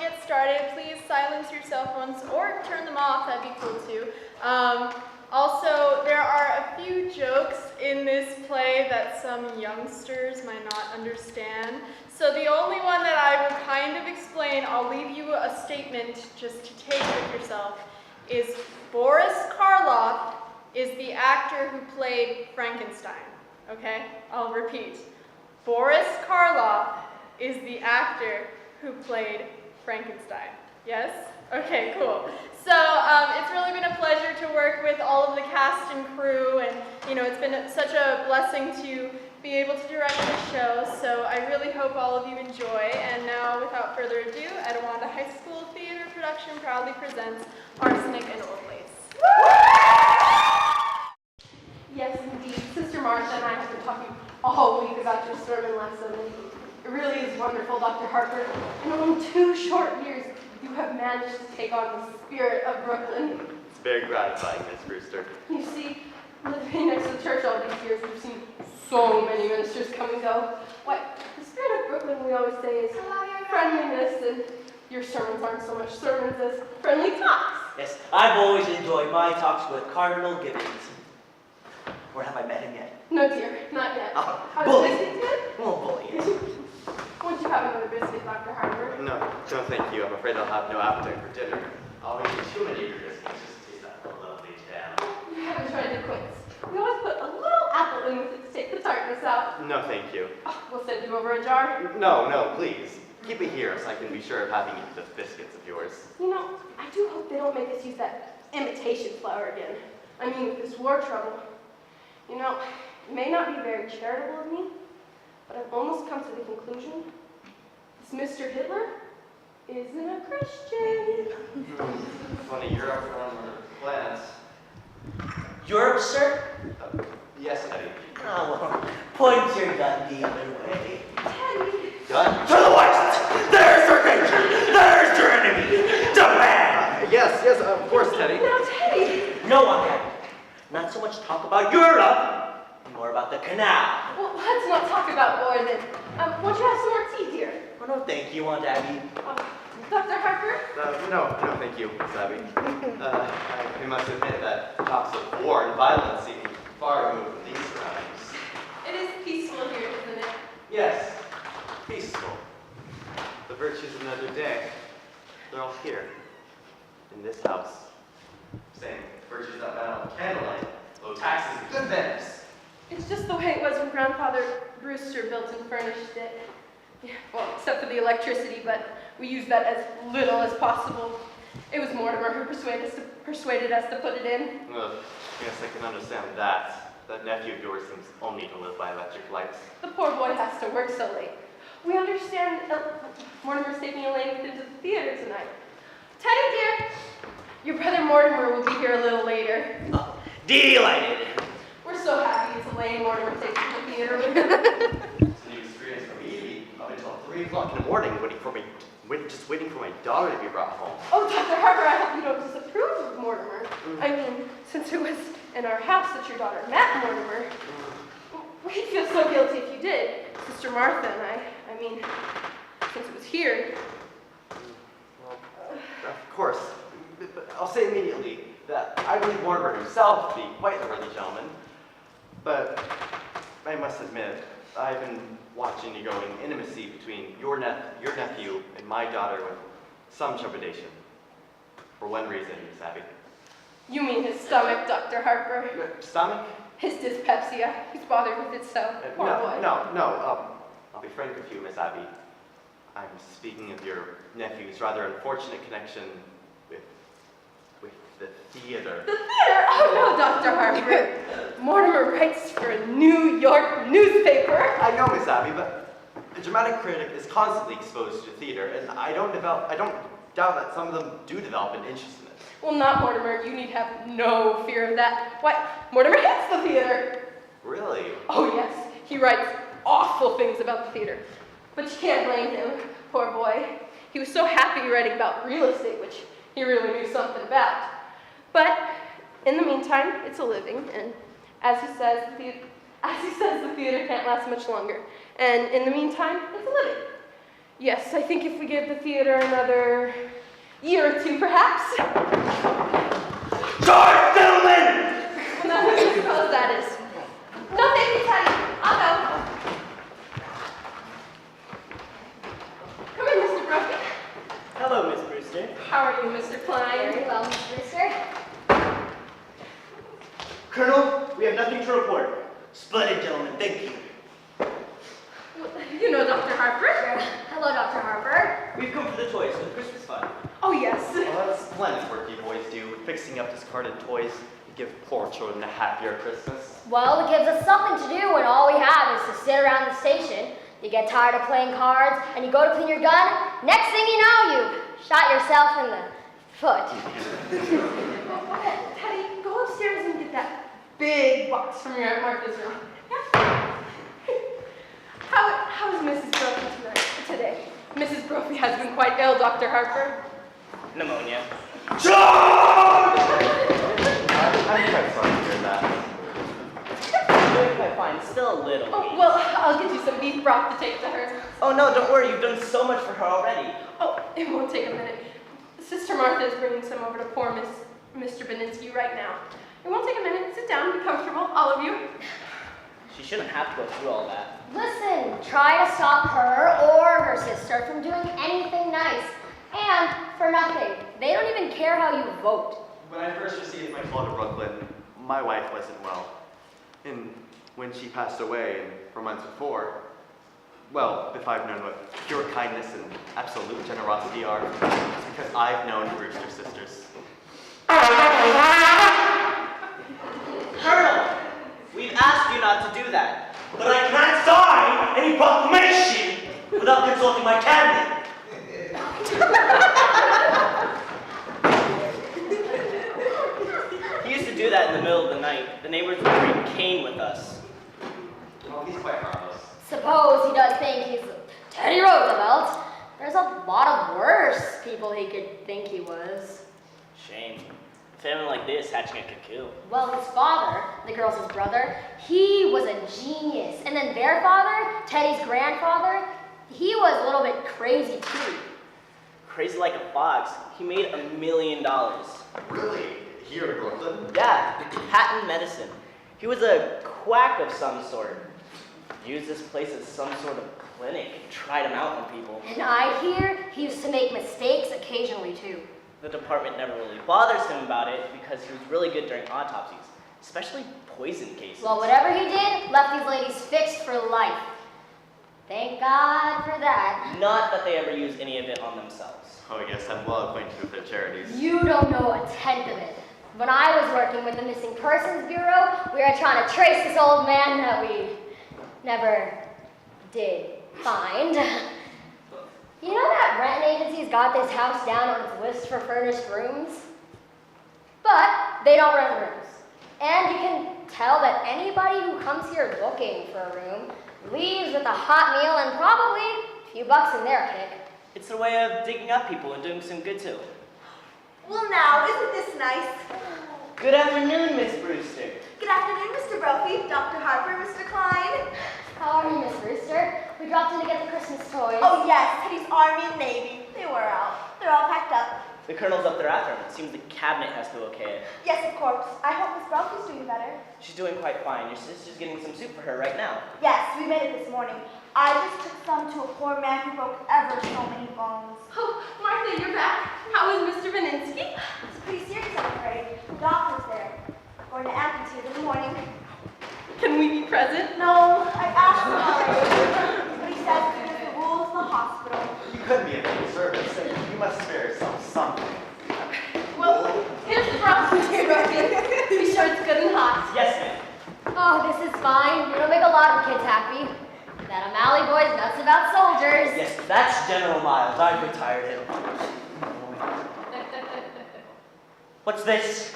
get started, please silence your cell phones or turn them off. That'd be cool too. Also, there are a few jokes in this play that some youngsters might not understand. So the only one that I will kind of explain, I'll leave you a statement just to take with yourself, is Boris Karloff is the actor who played Frankenstein. Okay? I'll repeat. Boris Karloff is the actor who played Frankenstein. Yes? Okay, cool. So it's really been a pleasure to work with all of the cast and crew, and it's been such a blessing to be able to direct the show. So I really hope all of you enjoy. And now, without further ado, Etiwanda High School Theater Production proudly presents Arsenic and Old Lace. Yes, indeed. Sister Martha and I have been talking all week about your sermon lesson. It really is wonderful, Dr. Harper. In only 2 short years, you have managed to take on the spirit of Brooklyn. It's very gratifying, Miss Brewster. You see, living next to the church all these years, we've seen so many ministers come and go. Why, the spirit of Brooklyn, we always say, is friendliness, and your sermons aren't so much sermons as friendly talks. Yes, I've always enjoyed my talks with Cardinal Gibbons. Or have I met him yet? No, dear, not yet. Oh, Are bully. the biscuits good? Well, bully, yes. Won't you have another biscuit, Dr. Harper? No, thank you. I'm afraid I'll have no appetite for dinner. I'll eat too many biscuits just to taste that lovely jam. You haven't tried the quince. We always put a little apple in with it to take the tartness out. No, thank you. Oh, we'll send you over a jar. No, please. Keep it here so I can be sure of having the biscuits of yours. I do hope they don't make us use that imitation flour again. I mean, with this war trouble. It may not be very charitable of me, but I've almost come to the conclusion this Mr. Hitler isn't a Christian. Funny, you're up from planets. Europe, sir? Yes, Eddie. Oh, well, point your gun the other way. Teddy. Gun? To the west! There's your danger! There's your enemy! Demand! Yes, of course, Teddy. Now, Teddy. No one can. Not so much talk about Europe, more about the canal. Well, let's not talk about war then. Won't you have some more tea, dear? Oh, no, thank you, Aunt Abby. Dr. Harper? No, thank you, Miss Abby. I must admit that talks of war and violence seem far removed from these surroundings. It is peaceful here, isn't it? Yes, peaceful. The virtues of another day, they're all here, in this house. Same virtues that went out in candlelight, low taxes and good manners. It's just the way it was when Grandfather Brewster built and furnished it. Yeah, well, except for the electricity, but we used that as little as possible. It was Mortimer who persuaded us to put it in. Yes, I can understand that. That nephew of yours seems only to live by electric lights. The poor boy has to work so late. We understand Mortimer's taking Elaine with him to the theater tonight. Teddy, dear, your brother Mortimer will be here a little later. Oh, delighted. We're so happy it's Elaine Mortimer takes to the theater with him. It's a new experience for me, up until 3 o'clock in the morning, just waiting for my daughter to be brought home. Oh, Dr. Harper, I hope you don't disapprove of Mortimer. I mean, since it was in our house that your daughter met Mortimer, we'd feel so guilty if you did. Sister Martha and I mean, since it was here. Well, of course. But I'll say immediately that I believe Mortimer himself to be quite a worthy gentleman. But I must admit, I've been watching you growing intimacy between your nephew and my daughter with some trepidation. For one reason, Miss Abby. You mean his stomach, Dr. Harper? Stomach? His dyspepsia. He's bothered with it so. Poor boy. No. I'll be frank with you, Miss Abby. I'm speaking of your nephew's rather unfortunate connection with the theater. The theater? Oh no, Dr. Harper. Mortimer writes for a New York newspaper. I know, Miss Abby, but a dramatic critic is constantly exposed to theater, and I don't doubt that some of them do develop an interest in it. Well, not Mortimer. You need have no fear of that. Why, Mortimer hates the theater. Really? Oh yes, he writes awful things about the theater. But you can't blame him, poor boy. He was so happy writing about real estate, which he really knew something about. But in the meantime, it's a living, and as he says, the theater can't last much longer. And in the meantime, it's a living. Yes, I think if we give the theater another year or two, perhaps. Charge, gentlemen! Well, now who do you suppose that is? No, thank you, Teddy. I'll go. Come in, Mr. Brooke. Hello, Miss Brewster. How are you, Mr. Klein? Very well, Miss Brewster. Colonel, we have nothing to report. Splendid, gentlemen, thank you. You know Dr. Harper? Hello, Dr. Harper. We've come for the toys for the Christmas fund. Oh, yes. Well, that's splendid work you boys do, fixing up discarded toys to give poor children a happier Christmas. Well, it gives us something to do when all we have is to sit around the station. You get tired of playing cards, and you go to clean your gun. Next thing you know, you shot yourself in the foot. Teddy, go upstairs and get that big box from your Aunt Martha's room. Yeah? How's Mrs. Brophy today? Mrs. Brophy has been quite ill, Dr. Harper. Pneumonia. Charge! I'm quite sorry to hear that. Doing quite fine, still a little Oh, weak. well, I'll get you some beef broth to take to her. Oh no, don't worry, you've done so much for her already. Oh, it won't take a minute. Sister Martha is bringing some over to poor Mr. Beninsky right now. It won't take a minute. Sit down, be comfortable, all of you. She shouldn't have to go through all that. Listen, try to stop her or her sister from doing anything nice. And for nothing. They don't even care how you vote. When I first received my call to Brooklyn, my wife wasn't well. And when she passed away, and for months before, well, if I've known what pure kindness and absolute generosity are, it's because I've known Brewster sisters. Colonel, we've asked you not to do that. But I can't sign any proclamation without consulting my cabinet. He used to do that in the middle of the night. The neighbors would bring Cain with us. Well, he's quite harmless. Suppose he does think he's Teddy Roosevelt. There's a lot of worse people he could think he was. Shame. A family like this hatching a cuckoo. Well, his father, the girl's his brother, he was a genius. And then their father, Teddy's grandfather, he was a little bit crazy too. Crazy like a fox, he made $1 million. Really? Here in Brooklyn? Yeah, patent medicine. He was a quack of some sort. Used this place as some sort of clinic, tried him out on people. And I hear he used to make mistakes occasionally too. The department never really bothers him about it because he was really good during autopsies, especially poison cases. Well, whatever he did, left these ladies fixed for life. Thank God for that. Not that they ever used any of it on themselves. Oh, yes, I'm well acquainted with their charities. You don't know a tenth of it. When I was working with the Missing Persons Bureau, we were trying to trace this old man that we never did find. You know that rent agency's got this house down on its list for furnished rooms? But they don't rent rooms. And you can tell that anybody who comes here looking for a room leaves with a hot meal and probably a few bucks in their kick. It's a way of digging up people and doing some good too. Well now, isn't this nice? Good afternoon, Miss Brewster. Good afternoon, Mr. Brophy, Dr. Harper, Mr. Klein. How are you, Miss Brewster? We dropped in to get the Christmas toys. Oh yes, Teddy's Army and Navy. They were out. They're all packed up. The Colonel's up there after him. It seems the cabinet has to okay it. Yes, of course. I hope Miss Brophy's doing better. She's doing quite fine. Your sister's getting some soup for her right now. Yes, we made it this morning. I just took some to a poor man who broke ever so many bones. Oh, Martha, you're back. How is Mr. Beninsky? It's pretty serious, I'm afraid. The doctor's there. Going to amputate in the morning. Can we be present? No, I asked him already. But he says because the rules in the hospital. You couldn't be a good service. You must spare yourself something. Well, here's the broth, Mr. Brophy. Be sure it's good and hot. Yes, ma'am. Oh, this is fine. It'll make a lot of kids happy. That O'Malley boy's nuts about soldiers. Yes, that's General Miles. I've retired him. What's this?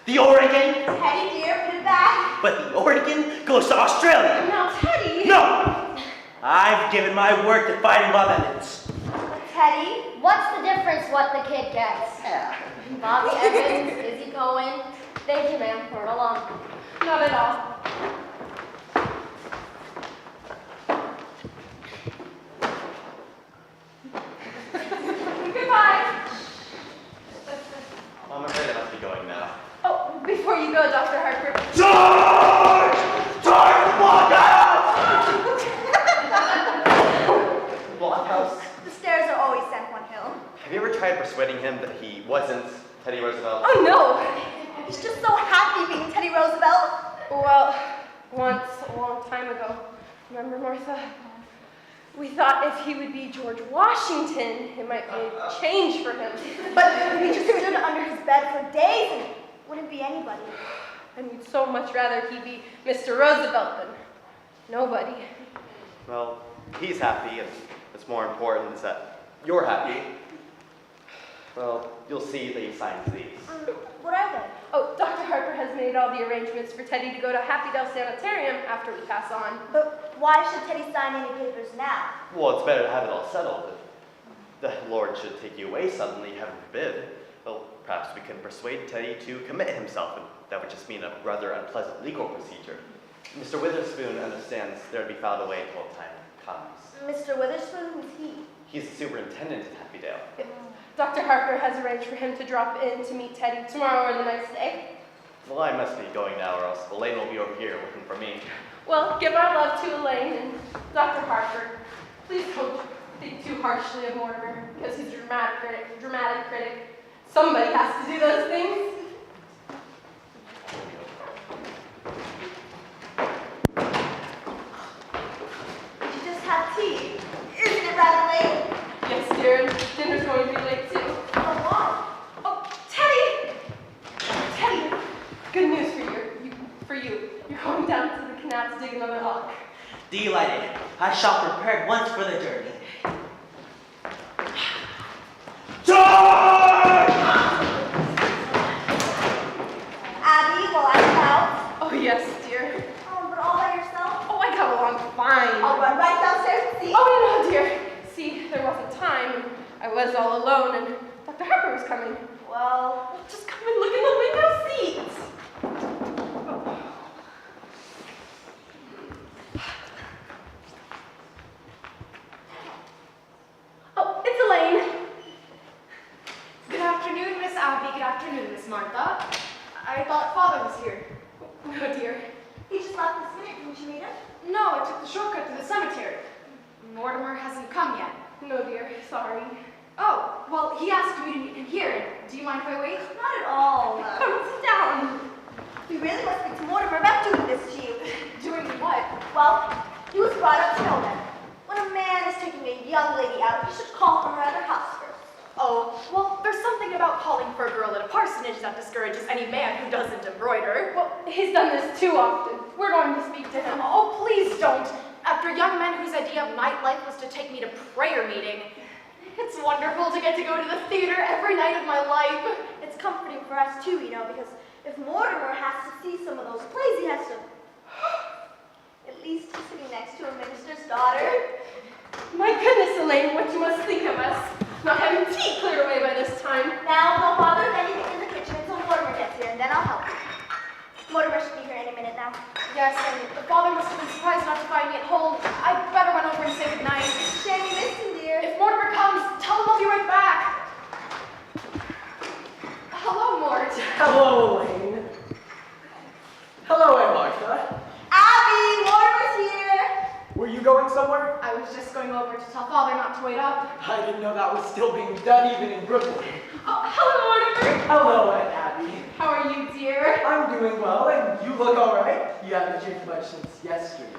The Oregon? Teddy, dear, put it back. But the Oregon goes to Australia. Now, Teddy. No! I've given my word to fighting Bob Evans. Teddy, What's the difference what the kid gets? Bobby Evans, Izzy Cohen. Thank you, ma'am. Run along. Not at all. go, Dr. Harper. Charge! Charge the blockhouse! Blockhouse? The stairs are always sent one hill. Have you ever tried persuading him that he wasn't Teddy Roosevelt? Oh, no. He's just so happy being Teddy Roosevelt. Well, once, a long time ago, remember, Martha? We thought if he would be George Washington, it might be a change for him. But we just stood under his bed for days and wouldn't be anybody. And we'd so much rather he be Mr. Roosevelt than nobody. Well, he's happy, and what's more important is that you're happy. Well, you'll see that he signs these. What are they? Oh, Dr. Harper has made all the arrangements for Teddy to go to Happydale Sanitarium after we pass on. But why should Teddy sign any papers now? Well, it's better to have it all settled. If the Lord should take you away suddenly, heaven forbid, well, perhaps we can persuade Teddy to commit himself, and that would just mean a rather unpleasant legal procedure. Mr. Witherspoon understands there to be filed away until time comes. Mr. Witherspoon, who's he? He's the superintendent at Happydale. Dr. Harper has arranged for him to drop in to meet Teddy tomorrow or the next day. Well, I must be going now, or else Elaine will be over here looking for me. Well, give our love to Elaine and Dr. Harper. Please don't think too harshly of Mortimer, because he's a dramatic critic. Somebody has to do those things. Did you just have tea? Isn't it rather late? Yes, dear, dinner's going to be late too. Oh, why? Oh, Teddy! Teddy, good news for you. You're going down to the canal to dig another lock. Delighted. I shall prepare once for the journey. Charge! Abby, will I come out? Oh, yes, dear. Oh, but all by yourself? Oh, I got along fine. I'll run right downstairs and see. Oh, no, dear. See, there wasn't time, and I was all alone, and Dr. Harper was coming. Well, Just come and look in the window seats. Oh, it's Elaine. Good afternoon, Miss Abby. Good afternoon, Miss Martha. I thought Father was here. No, dear. he just left this minute. Didn't you meet him? No, I took the shortcut to the cemetery. Mortimer hasn't come yet. No, dear. Sorry. Oh, well, he asked me to meet him here. Do you mind if I wait? Not at all. Come, sit down. You really must speak to Mortimer about doing this to you. Doing what? Well, he was brought up to know that when a man is taking a young lady out, he should call for her at her house first. Oh, well, there's something about calling for a girl at a parsonage that discourages any man who doesn't embroider. Well, he's done this too often. We're going to speak to him. Oh, please don't. After young men whose idea of nightlife was to take me to prayer meeting. It's wonderful to get to go to the theater every night of my life. It's comforting for us too, you know, because if Mortimer has to see some of those plays, he has to. At least he's sitting next to a minister's daughter. My goodness, Elaine, what you must think of us. Not having tea cleared away by this time. Now, don't bother with anything in the kitchen until Mortimer gets here, and then I'll help you. Mortimer should be here any minute now. Yes, and the father must have been surprised not to find me at home. I'd better run over and say goodnight. Shame you missed him, dear. If Mortimer comes, tell him I'll be right back. Hello, Mort. Hello, Elaine. Hello, Aunt Martha. Abby, Mortimer's here. Were you going somewhere? I was just going over to tell Father not to wait up. I didn't know that was still being done even in Brooklyn. Oh, hello, Mortimer. Hello, Aunt Abby. How are you, dear? I'm doing well, and you look all right. You haven't changed much since yesterday.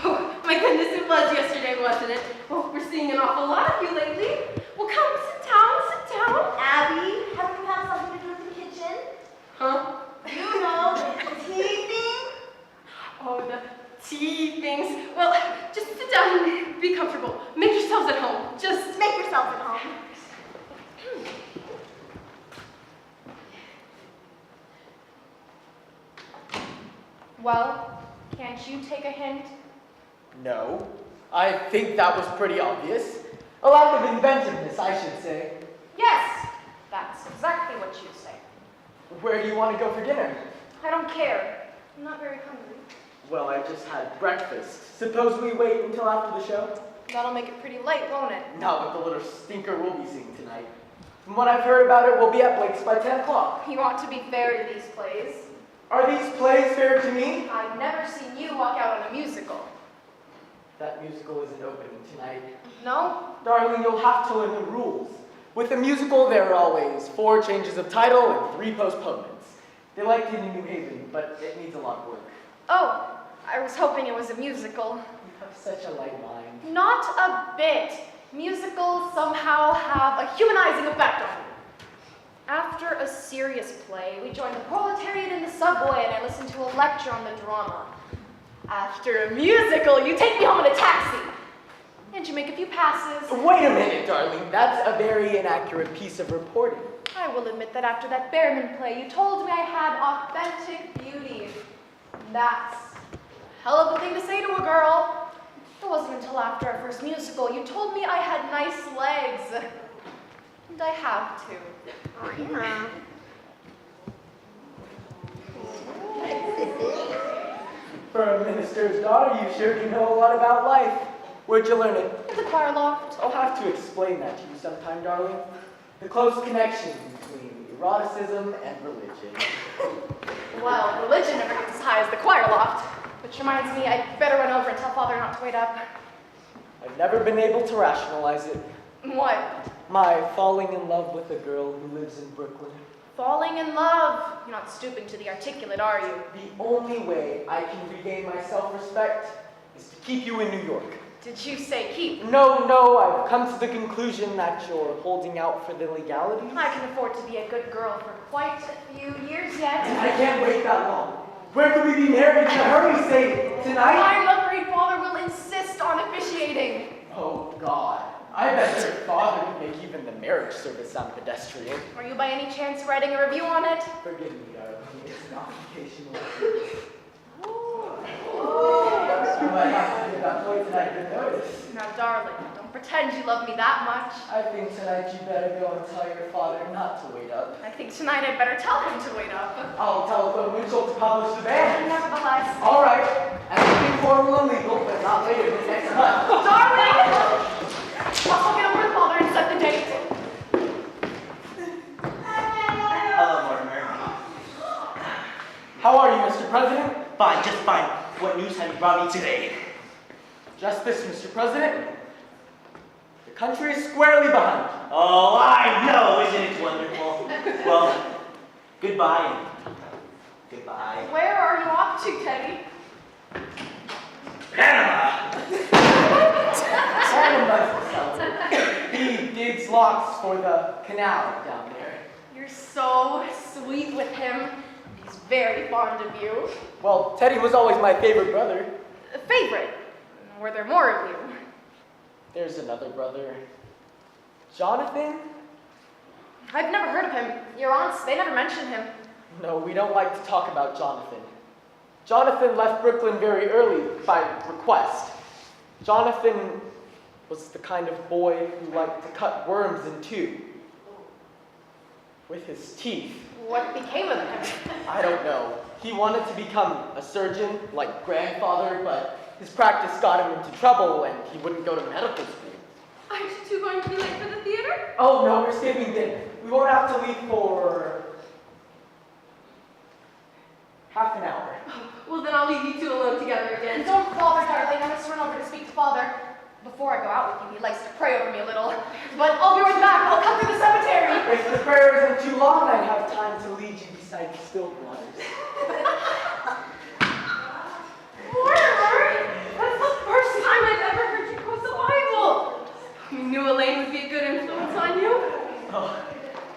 Oh, my goodness, it was yesterday, wasn't it? Oh, we're seeing an awful lot of you lately. Well, come, sit down, sit down. Abby, haven't you had something to do with the kitchen? Huh? You know, the tea thing? Oh, the tea things. Well, just sit down and be comfortable. Make yourselves at home. Just Make yourself at home. Well, can't you take a hint? No. I think that was pretty obvious. A lack of inventiveness, I should say. Yes, that's exactly what you say. Where do you want to go for dinner? I don't care. I'm not very hungry. Well, I just had breakfast. Suppose we wait until after the show? That'll make it pretty late, won't it? Not with the little stinker we'll be seeing tonight. From what I've heard about it, we'll be at Blake's by 10 o'clock. You ought to be fair to these plays. Are these plays fair to me? I've never seen you walk out on a musical. That musical isn't opening tonight. No? Darling, you'll have to learn the rules. With a musical, there are always 4 changes of title and 3 postponements. They like it in New Haven, but it needs a lot of work. Oh, I was hoping it was a musical. You have such a light mind. Not a bit. Musicals somehow have a humanizing effect on me. After a serious play, we joined the proletariat in the subway and I listened to a lecture on the drama. After a musical, you take me home in a taxi. And you make a few passes. Wait a minute, darling. That's a very inaccurate piece of reporting. I will admit that after that Behrman play, you told me I had authentic beauty. That's a hell of a thing to say to a girl. It wasn't until after our first musical you told me I had nice legs. And I have to. For a minister's daughter, you sure do know a lot about life. Where'd you learn it? In the choir loft. I'll have to explain that to you sometime, darling. The close connection between eroticism and religion. Well, religion never gets as high as the choir loft. Which reminds me, I'd better run over and tell Father not to wait up. I've never been able to rationalize it. What? My falling in love with a girl who lives in Brooklyn. Falling in love. You're not stooping to the articulate, are you? The only way I can regain my self-respect is to keep you in New York. Did you say keep? No, I've come to the conclusion that you're holding out for the legalities. I can afford to be a good girl for quite a few years yet. And I can't wait that long. Where can we be married in a hurry, say, tonight? I'm afraid Father will insist on officiating. Oh, God. I bet your father would make even the marriage service sound pedestrian. Are you by any chance writing a review on it? Forgive me, darling. It's an occupational. You might have to give that play tonight good notice. Now, darling, don't pretend you love me that much. I think tonight you better go and tell your father not to wait up. I think tonight I'd better tell him to wait up. I'll telephone Winchell to publish the ban. Nevertheless. All right. Anything formal and legal, but not later than next month. Darling! I'll get over to Father and set the date. Hello, Mortimer. How are you, Mr. President? Fine, just fine. What news have you brought me today? Just this, Mr. President. The country is squarely behind you. Oh, I know, isn't it wonderful? Well, goodbye. Goodbye. Where are you off to, Teddy? Panama! He digs locks for the canal down there. You're so sweet with him. He's very fond of you. Well, Teddy was always my favorite brother. Favorite? Were there more of you? There's another brother. Jonathan? I've never heard of him. Your aunts, they never mention him. No, we don't like to talk about Jonathan. Jonathan left Brooklyn very early by request. Jonathan was the kind of boy who liked to cut worms in two with his teeth. What became of him? I don't know. He wanted to become a surgeon like grandfather, but his practice got him into trouble and he wouldn't go to medical school. Aren't you two going to be late for the theater? Oh no, we're skipping dinner. We won't have to leave for half an hour. Well, then I'll leave you two alone together again. And don't bother, darling. I must run over to speak to Father. Before I go out with you, he likes to pray over me a little. But I'll be right back. I'll come through the cemetery. If the prayer isn't too long, I'd have time to lead you beside the still waters. Mortimer! That's the first time I've ever heard you quote the Bible. You knew Elaine would be a good influence on you? Oh,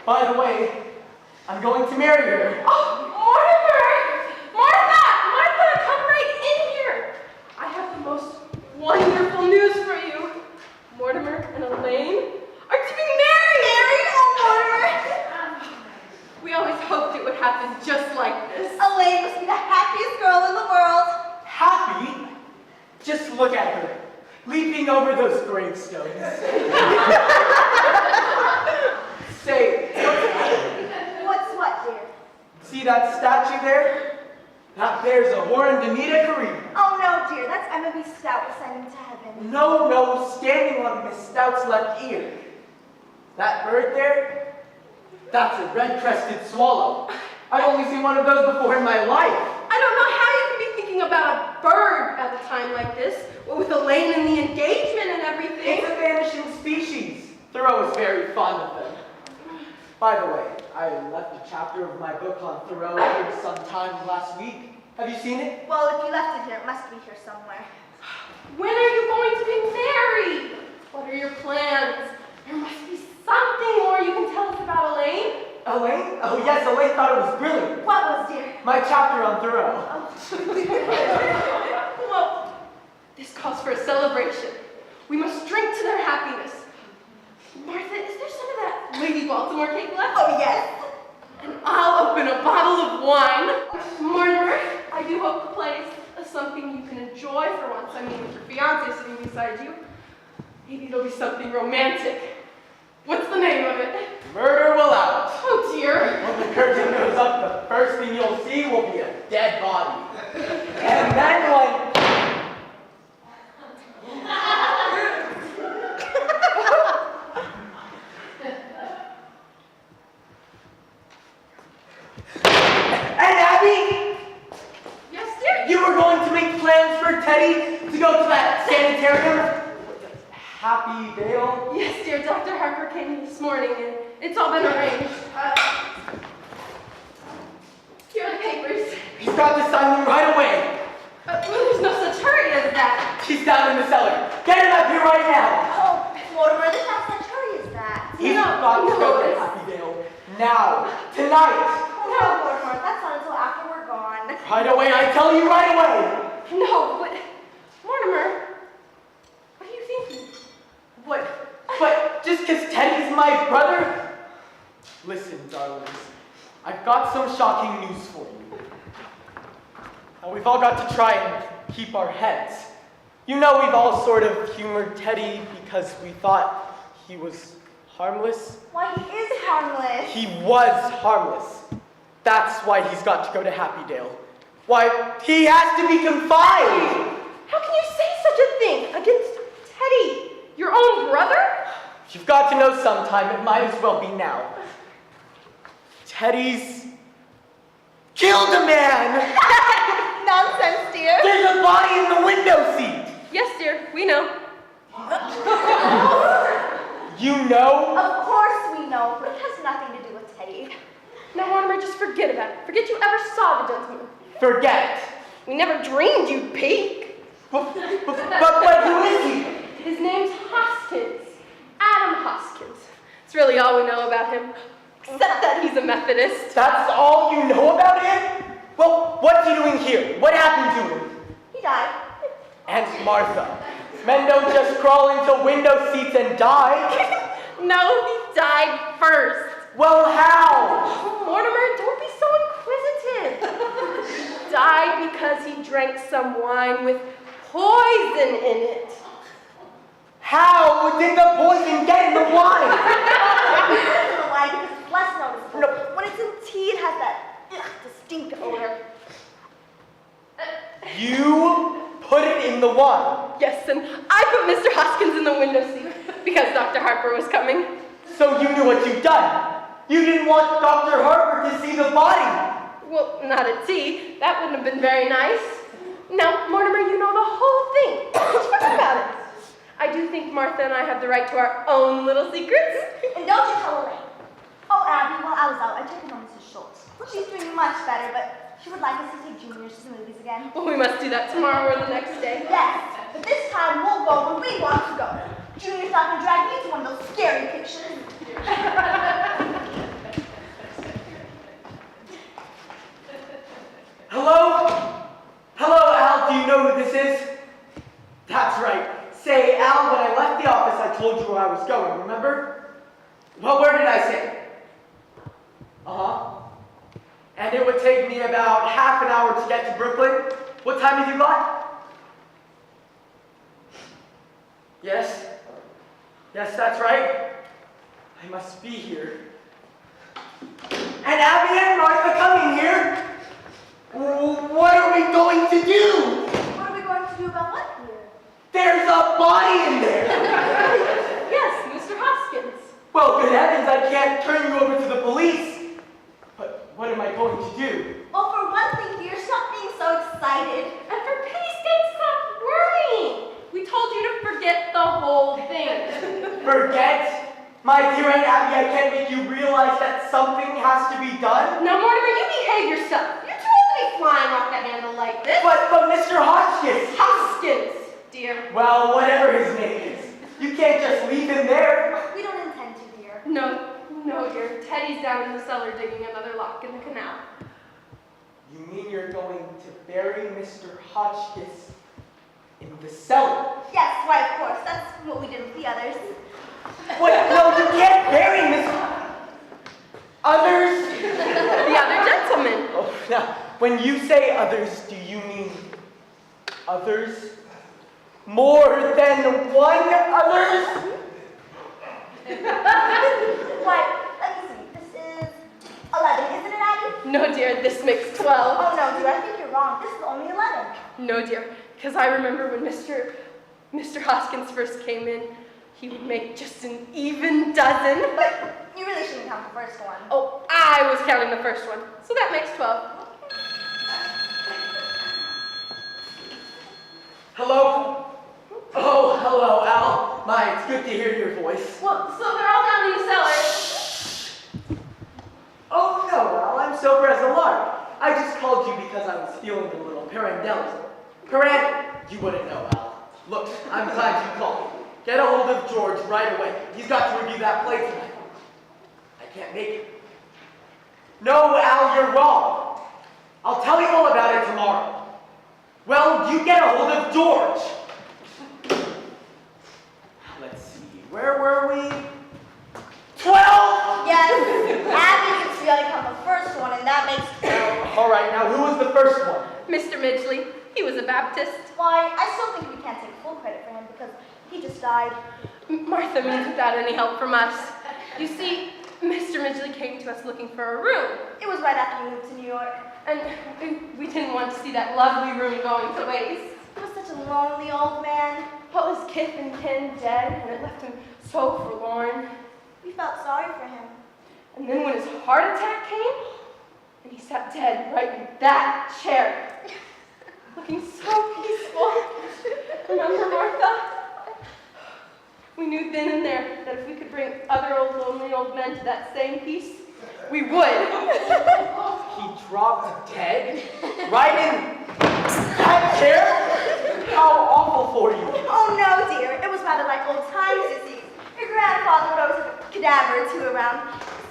by the way, I'm going to marry her. Oh, Mortimer! Martha, come right in here. I have the most wonderful news for you. Mortimer and Elaine are to be married! Married? Oh, Mortimer! We always hoped it would happen just like this. Elaine must be the happiest girl in the world. Happy? Just look at her, leaping over those gravestones. Say, What's what, dear? see that statue there? That bears a horn to meet a Kareem. Oh no, dear, that's Emma B. Stout ascending to heaven. No, standing on Miss Stout's left ear. That bird there, that's a red-crested swallow. I've only seen one of those before in my life. I don't know how you can be thinking about a bird at a time like this, with Elaine and the engagement and everything. It's a vanishing species. Thoreau was very fond of them. By the way, I left a chapter of my book on Thoreau here sometime last week. Have you seen it? Well, if you left it here, it must be here somewhere. When are you going to be married? What are your plans? There must be something more you can tell us about Elaine. Elaine? Oh yes, Elaine thought it was brilliant. What was, dear? My chapter on Thoreau. Well, this calls for a celebration. We must drink to their happiness. Martha, is there some of that Lady Baltimore cake left? Oh, yes. And I'll open a bottle of wine. Mortimer, I do hope the play is something you can enjoy for once. I mean, with your fiancé sitting beside you. Maybe it'll be something romantic. What's the name of it? Murder will out. Oh dear. When the curtain goes up, the first thing you'll see will be a dead body. And then when... And Abby, Yes, dear. you were going to make plans for Teddy to go to that sanitarium? Happy Dale? Yes, dear. Dr. Harper came this morning and it's all been arranged. Here are the papers. He's got to sign them right away. Well, there's no such hurry as that. She's down in the cellar. Get him up here right now. Oh, Mortimer, there's not such hurry as that. He's got to go to Happy Dale. Now. Tonight. Oh, no, Mortimer, that's not until after we're gone. Right away, I tell you right away. No, but Mortimer, what are you thinking? But just because Teddy's my brother? Listen, darlings, I've got some shocking news for you. Now, we've all got to try and keep our heads. You know, we've all sort of humored Teddy because we thought he was harmless. Why, he is harmless. He was harmless. That's why he's got to go to Happy Dale. Why, he has to be confined. How can you say such a thing against Teddy, your own brother? You've got to know sometime. It might as well be now. Teddy's killed a man. Nonsense, dear. There's a body in the window seat. Yes, dear, we know. You know? Of course we know, but it has nothing to do with Teddy. Now, Mortimer, just forget about it. Forget you ever saw the gentleman. Forget. We never dreamed you'd peek. But who is he? His name's Hoskins. Adam Hoskins. It's really all we know about him. Except that he's a Methodist. That's all you know about him? Well, what's he doing here? What happened to him? He died. And Martha. Men don't just crawl into window seats and die. No, he died first. Well, how? Oh, Mortimer, don't be so inquisitive. He died because he drank some wine with poison in it. How did the poison get in the wine? It's in the wine because it's less noticeable. No. When it's in tea, it has that distinct odor. You put it in the wine. Yes, and I put Mr. Hoskins in the window seat because Dr. Harper was coming. So you knew what you'd done. You didn't want Dr. Harper to see the body. Well, not at tea. That wouldn't have been very nice. Now, Mortimer, you know the whole thing. Let's forget about it. I do think Martha and I have the right to our own little secrets. And don't you tell Elaine. Oh, Abby, while I was out, I took her home to Schultz. She's doing much better, but she would like us to take juniors to the movies again. Well, we must do that tomorrow or the next day. Yes, but this time we'll go when we want to go. Junior's not going to drag me to one of those scary pictures. Hello? Hello, Al. Do you know who this is? That's right. Say, Al, when I left the office, I told you where I was going, remember? Well, where did I say? Uh-huh. And it would take me about half an hour to get to Brooklyn. What time have you got? Yes? Yes, that's right. I must be here. And Abby and Martha coming here. What are we going to do? What are we going to do about what here? There's a body in there. Yes, Mr. Hoskins. Well, good heavens, I can't turn you over to the police. But what am I going to realize that something has to be done? Now, Mortimer, you behave yourself. You're too old to be flying off the handle like this. But Mr. Hotchkiss! Hoskins, dear. Well, whatever his name is. You can't just leave him there. We don't intend to, dear. No, dear. Teddy's down in the cellar digging another lock in the canal. You mean you're going to bury Mr. Hotchkiss in the cellar? Yes, why, of course. That's what we did with the others. Wait, no, you can't bury Mr. Others? The other gentleman. Oh, now, when you say others, do you mean others? More than one others? Why, let me see. This is 11, isn't it, Abby? No, dear, this makes 12. Oh, no, dear, I think you're wrong. This is only 11. No, dear, because I remember when Mr. Hoskins first came in, he would make just an even dozen. But you really shouldn't count the first one. Oh, I was counting the first one, so that makes 12. Hello? Oh, hello, Al. My, it's good to hear your voice. Well, so they're all down in the cellar. Oh, no, Al, I'm sober as a lark. I just called you because I was feeling a little Hernandez. You wouldn't know, Al. Look, I'm glad you called. Get a hold of George right away. He's got to review that play tonight. I can't make it. No, Al, you're wrong. I'll tell you all about it tomorrow. Well, you get a hold of George. Let's see, where were we? 12! Yes, Abby gets really count the first one, and that makes 12. All right, now who was the first one? Mr. Midgley, he was a Baptist. Why, I still think we can't take full credit for him because he just died. Martha means without any help from us. You see, Mr. Midgley came to us looking for a room. It was right after we moved to New York. And we didn't want to see that lovely room going to waste. He was such a lonely old man. All his kith and kin dead, and it left him so forlorn. We felt sorry for him. And then when his heart attack came, and he sat dead right in that chair, looking so peaceful. Remember, Martha? We knew then and there that if we could bring other lonely old men to that same peace, we would. He dropped dead? Right in that chair? How awful for you. Oh no, dear. It was rather like old times, you see. Your grandfather would always have a cadaver or two around.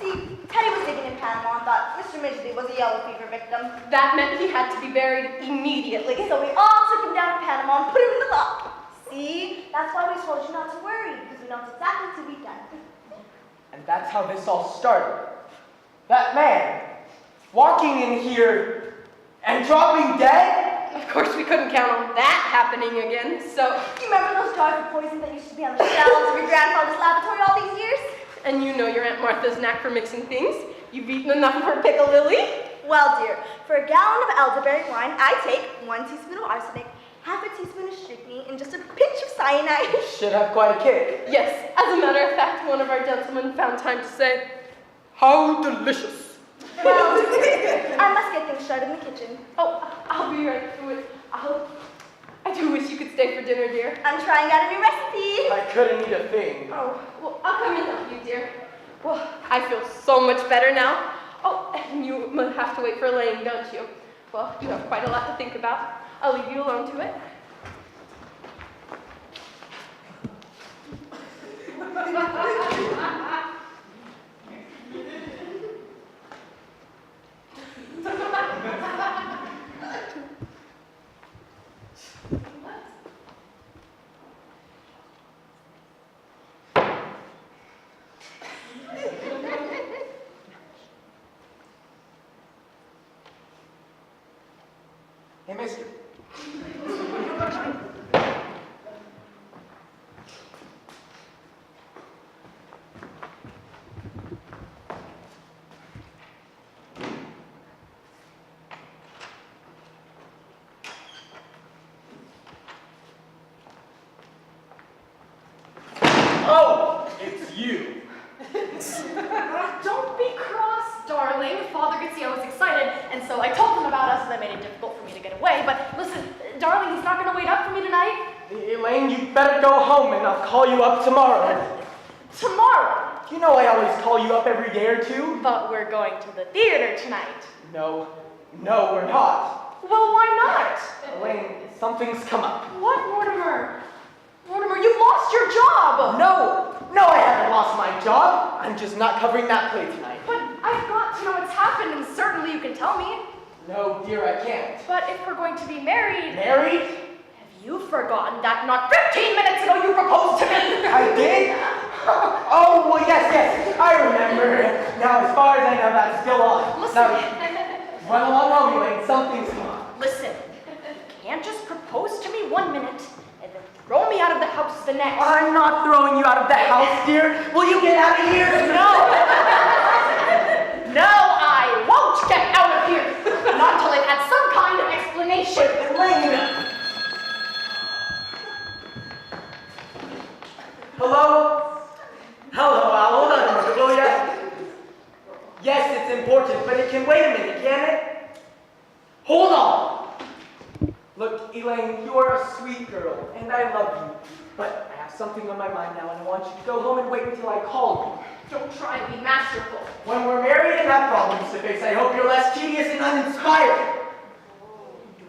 See, Teddy was digging in Panama and thought Mr. Midgley was a yellow fever victim. That meant he had to be buried immediately. So we all took him down to Panama and put him in the lock. See? That's why we told you not to worry, because we know exactly to be done. And that's how this all started. That man, walking in here and dropping dead? Of course, we couldn't count on that happening again, so... You remember those jars of poison that used to be on the shelves of your grandfather's laboratory all these years? And you know your Aunt Martha's knack for mixing things. You've eaten enough of her piccalilli. Well, dear, for a gallon of elderberry wine, I take 1 teaspoon of arsenic, half a teaspoon of strychnine, and just a pinch of cyanide. Should have quite a kick. Yes, as a matter of fact, one of our gentlemen found time to say, "How delicious." Well, I must get things started in the kitchen. Oh, I'll be right through it. I do wish you could stay for dinner, dear. I'm trying out a new recipe. I couldn't eat a thing. Oh, well, I'll come and help you, dear. Well, I feel so much better now. Oh, and you have to wait for laying, don't you? Well, you have quite a lot to think about. I'll leave you alone to it. Hey, mister. Oh, it's you. Don't be cross, darling. Father could see I was excited, and so I told him about us, and that made it difficult for me to get away. But listen, darling, he's not going to wait up for me tonight. Elaine, you better go home and I'll call you up tomorrow. Tomorrow? You know I always call you up every day or two. But we're going to the theater tonight. No, we're not. Well, why not? Elaine, something's come up. What, Mortimer? Mortimer, you've lost your job! No, I haven't lost my job. I'm just not covering that play tonight. But I've got to know what's happened, and certainly you can tell me. No, dear, I can't. But if we're going to be married... Married? Have you forgotten that not 15 minutes ago you proposed to me? I did? Oh, well, yes, I remember. Now, as far as I know, that's still on. Listen. Now, run along home, Elaine. Something's come up. Listen, you can't just propose to me 1 minute and then throw me out of the house the next. I'm not throwing you out of the house, dear. Will you get out of here? No! No, I won't get out of here! Not until I've had some kind of explanation. Elaine! Hello? Hello, Al. Hold on a minute, will ya? Yes, it's important, but it can wait a minute, can it? Hold on! Look, Elaine, you are a sweet girl, and I love you. But I have something on my mind now, and I want you to go home and wait until I call you. Don't try to be masterful. When we're married and have problems to face, I hope you're less tedious and uninspired.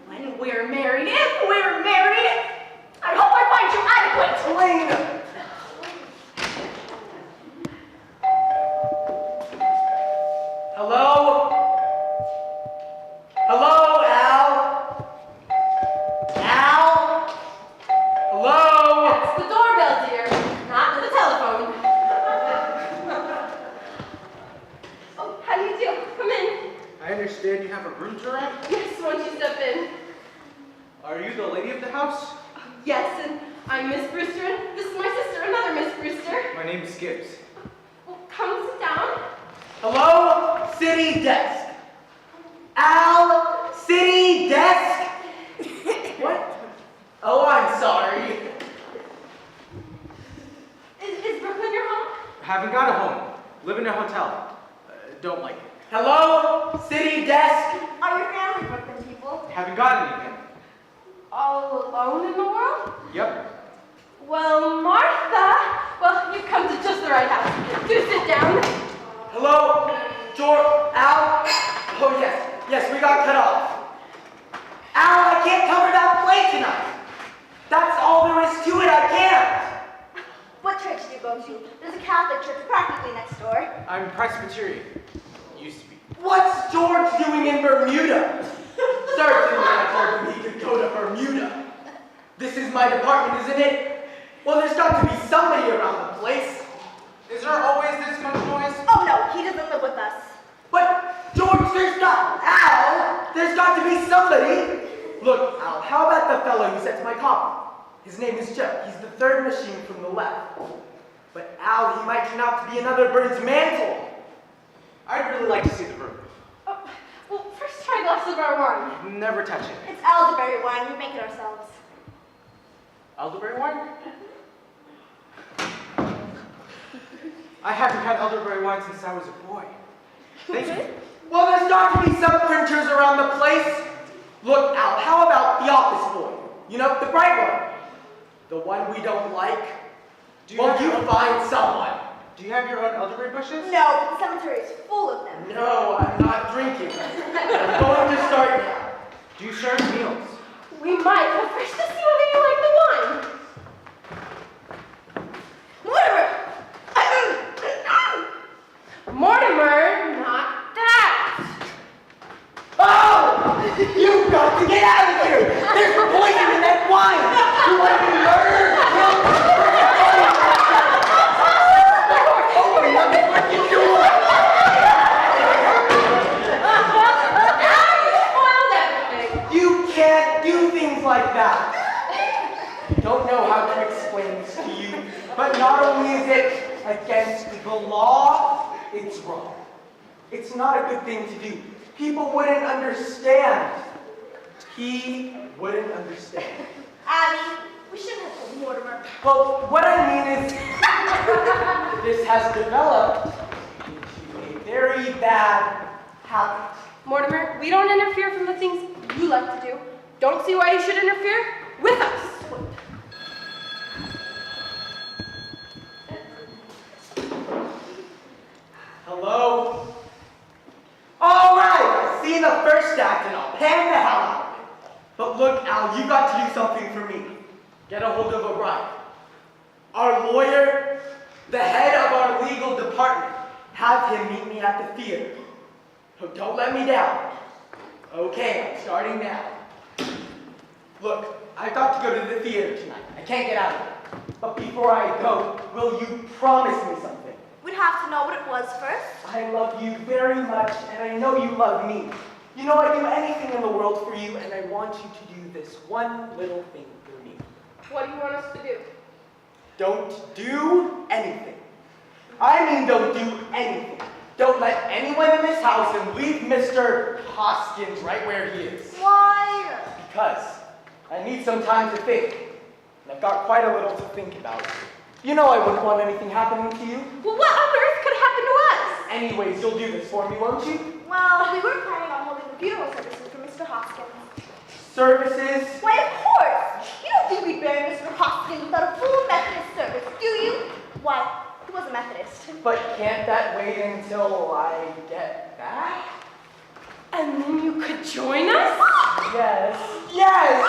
When we're married, if we're married, I hope I find you adequate. Elaine! Hello? Hello, Al? Al? Hello? That's the doorbell, dear, not the telephone. Oh, how do you do? Come in. I understand you have a room to rent? Yes, won't you step in? Are you the lady of the house? Yes, and I'm Miss Brewster, and this is my sister, another Miss Brewster. My name is Gibbs. Well, come sit down. Hello? City desk. Al? City desk? What? Oh, I'm sorry. Is Brooklyn your home? Haven't got a home. Live in a hotel. Don't like it. Hello? City desk? Are your family Brooklyn people? Haven't got anything. All alone in the world? Yep. Well, Martha, well, you've come to just the right house. Do sit down. Hello? Al? Oh, yes, we got cut off. Al, I can't cover that play tonight. That's all there is to it, I can't. What church do you go to? There's a Catholic church practically next door. I'm Presbyterian. Used to be. What's George doing in Bermuda? Certainly I told him he could go to Bermuda. This is my department, isn't it? Well, there's got to be somebody around the place. Is there always this much noise? Oh no, he doesn't live with us. But, George, there's got to be somebody. Look, Al, how about the fellow who sets my copy? His name is Joe. He's the third machine from the left. But, Al, he might turn out to be another bird's mantle. I'd really like to see the room. Well, first try a glass of our wine. Never touch it. It's elderberry wine, we make it ourselves. Elderberry wine? I haven't had elderberry wine since I was a boy. Thank you. Well, there's got to be some printers around the place. Look, Al, how about the office boy? You know, the bright one. The one we don't like. Well, you find someone. Do you have your own elderberry bushes? No, but the cemetery is full of them. No, I'm not drinking. I'm going to start now. Do you share meals? We might, but first to see whether you like the wine. Mortimer! Mortimer, not that. Oh! You've got to get out of here! There's poison in that wine! You want to be murdered? You can't do things like that. Don't know how to explain this to you, but not only is it against the law, it's wrong. It's not a good thing to do. People wouldn't understand. He wouldn't understand. Abby, we shouldn't have told Mortimer. Well, what I mean is, this has developed into a very bad habit. Mortimer, we don't interfere from the things you like to do. Don't see why you should interfere with us. now you've got to do something for me. Get a hold of O'Brien. Our lawyer, the head of our legal department. Have him meet me at the theater. Oh, don't let me down. Okay, I'm starting now. Look, I've got to go to the theater tonight. I can't get out of it. But before I go, will you promise me something? We'd have to know what it was first. I love you very much, and I know you love me. You know I'd do anything in the world for you, and I want you to do this one little thing for me. What do you want us to do? Don't do anything. I mean don't do anything. Don't let anyone in this house and leave Mr. Hoskins right where he is. Why? Because I need some time to think. And I've got quite a little to think about. You know I wouldn't want anything happening to you. Well, what on earth could happen to us? Anyways, you'll do this for me, won't you? Well, we were planning on holding the funeral services for Mr. Hoskins. Services? Why, of course! You don't think we'd bury Mr. Hoskins without a full Methodist service, do you? Why, he was a Methodist. But can't that wait until I get back? And then you could join us? Yes. Yes.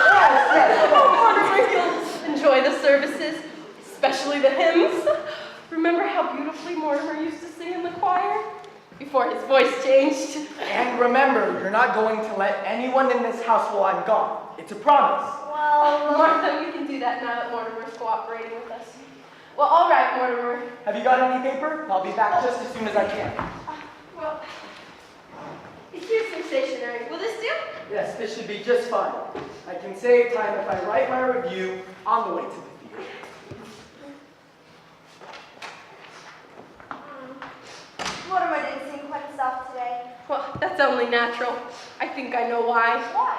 Oh, Mortimer, you'll enjoy the services, especially the hymns. Remember how beautifully Mortimer used to sing in the choir? Before his voice changed. And remember, you're not going to let anyone in this house while I'm gone. It's a promise. Well, Martha, we can do that now that Mortimer's cooperating with us. Well, all right, Mortimer. Have you got any paper? I'll be back just as soon as I can. Well, here's some stationery. Will this do? Yes, this should be just fine. I can save time if I write my review on the way to the theater. Mortimer didn't seem quite himself today. Well, that's only natural. I think I know why. Why?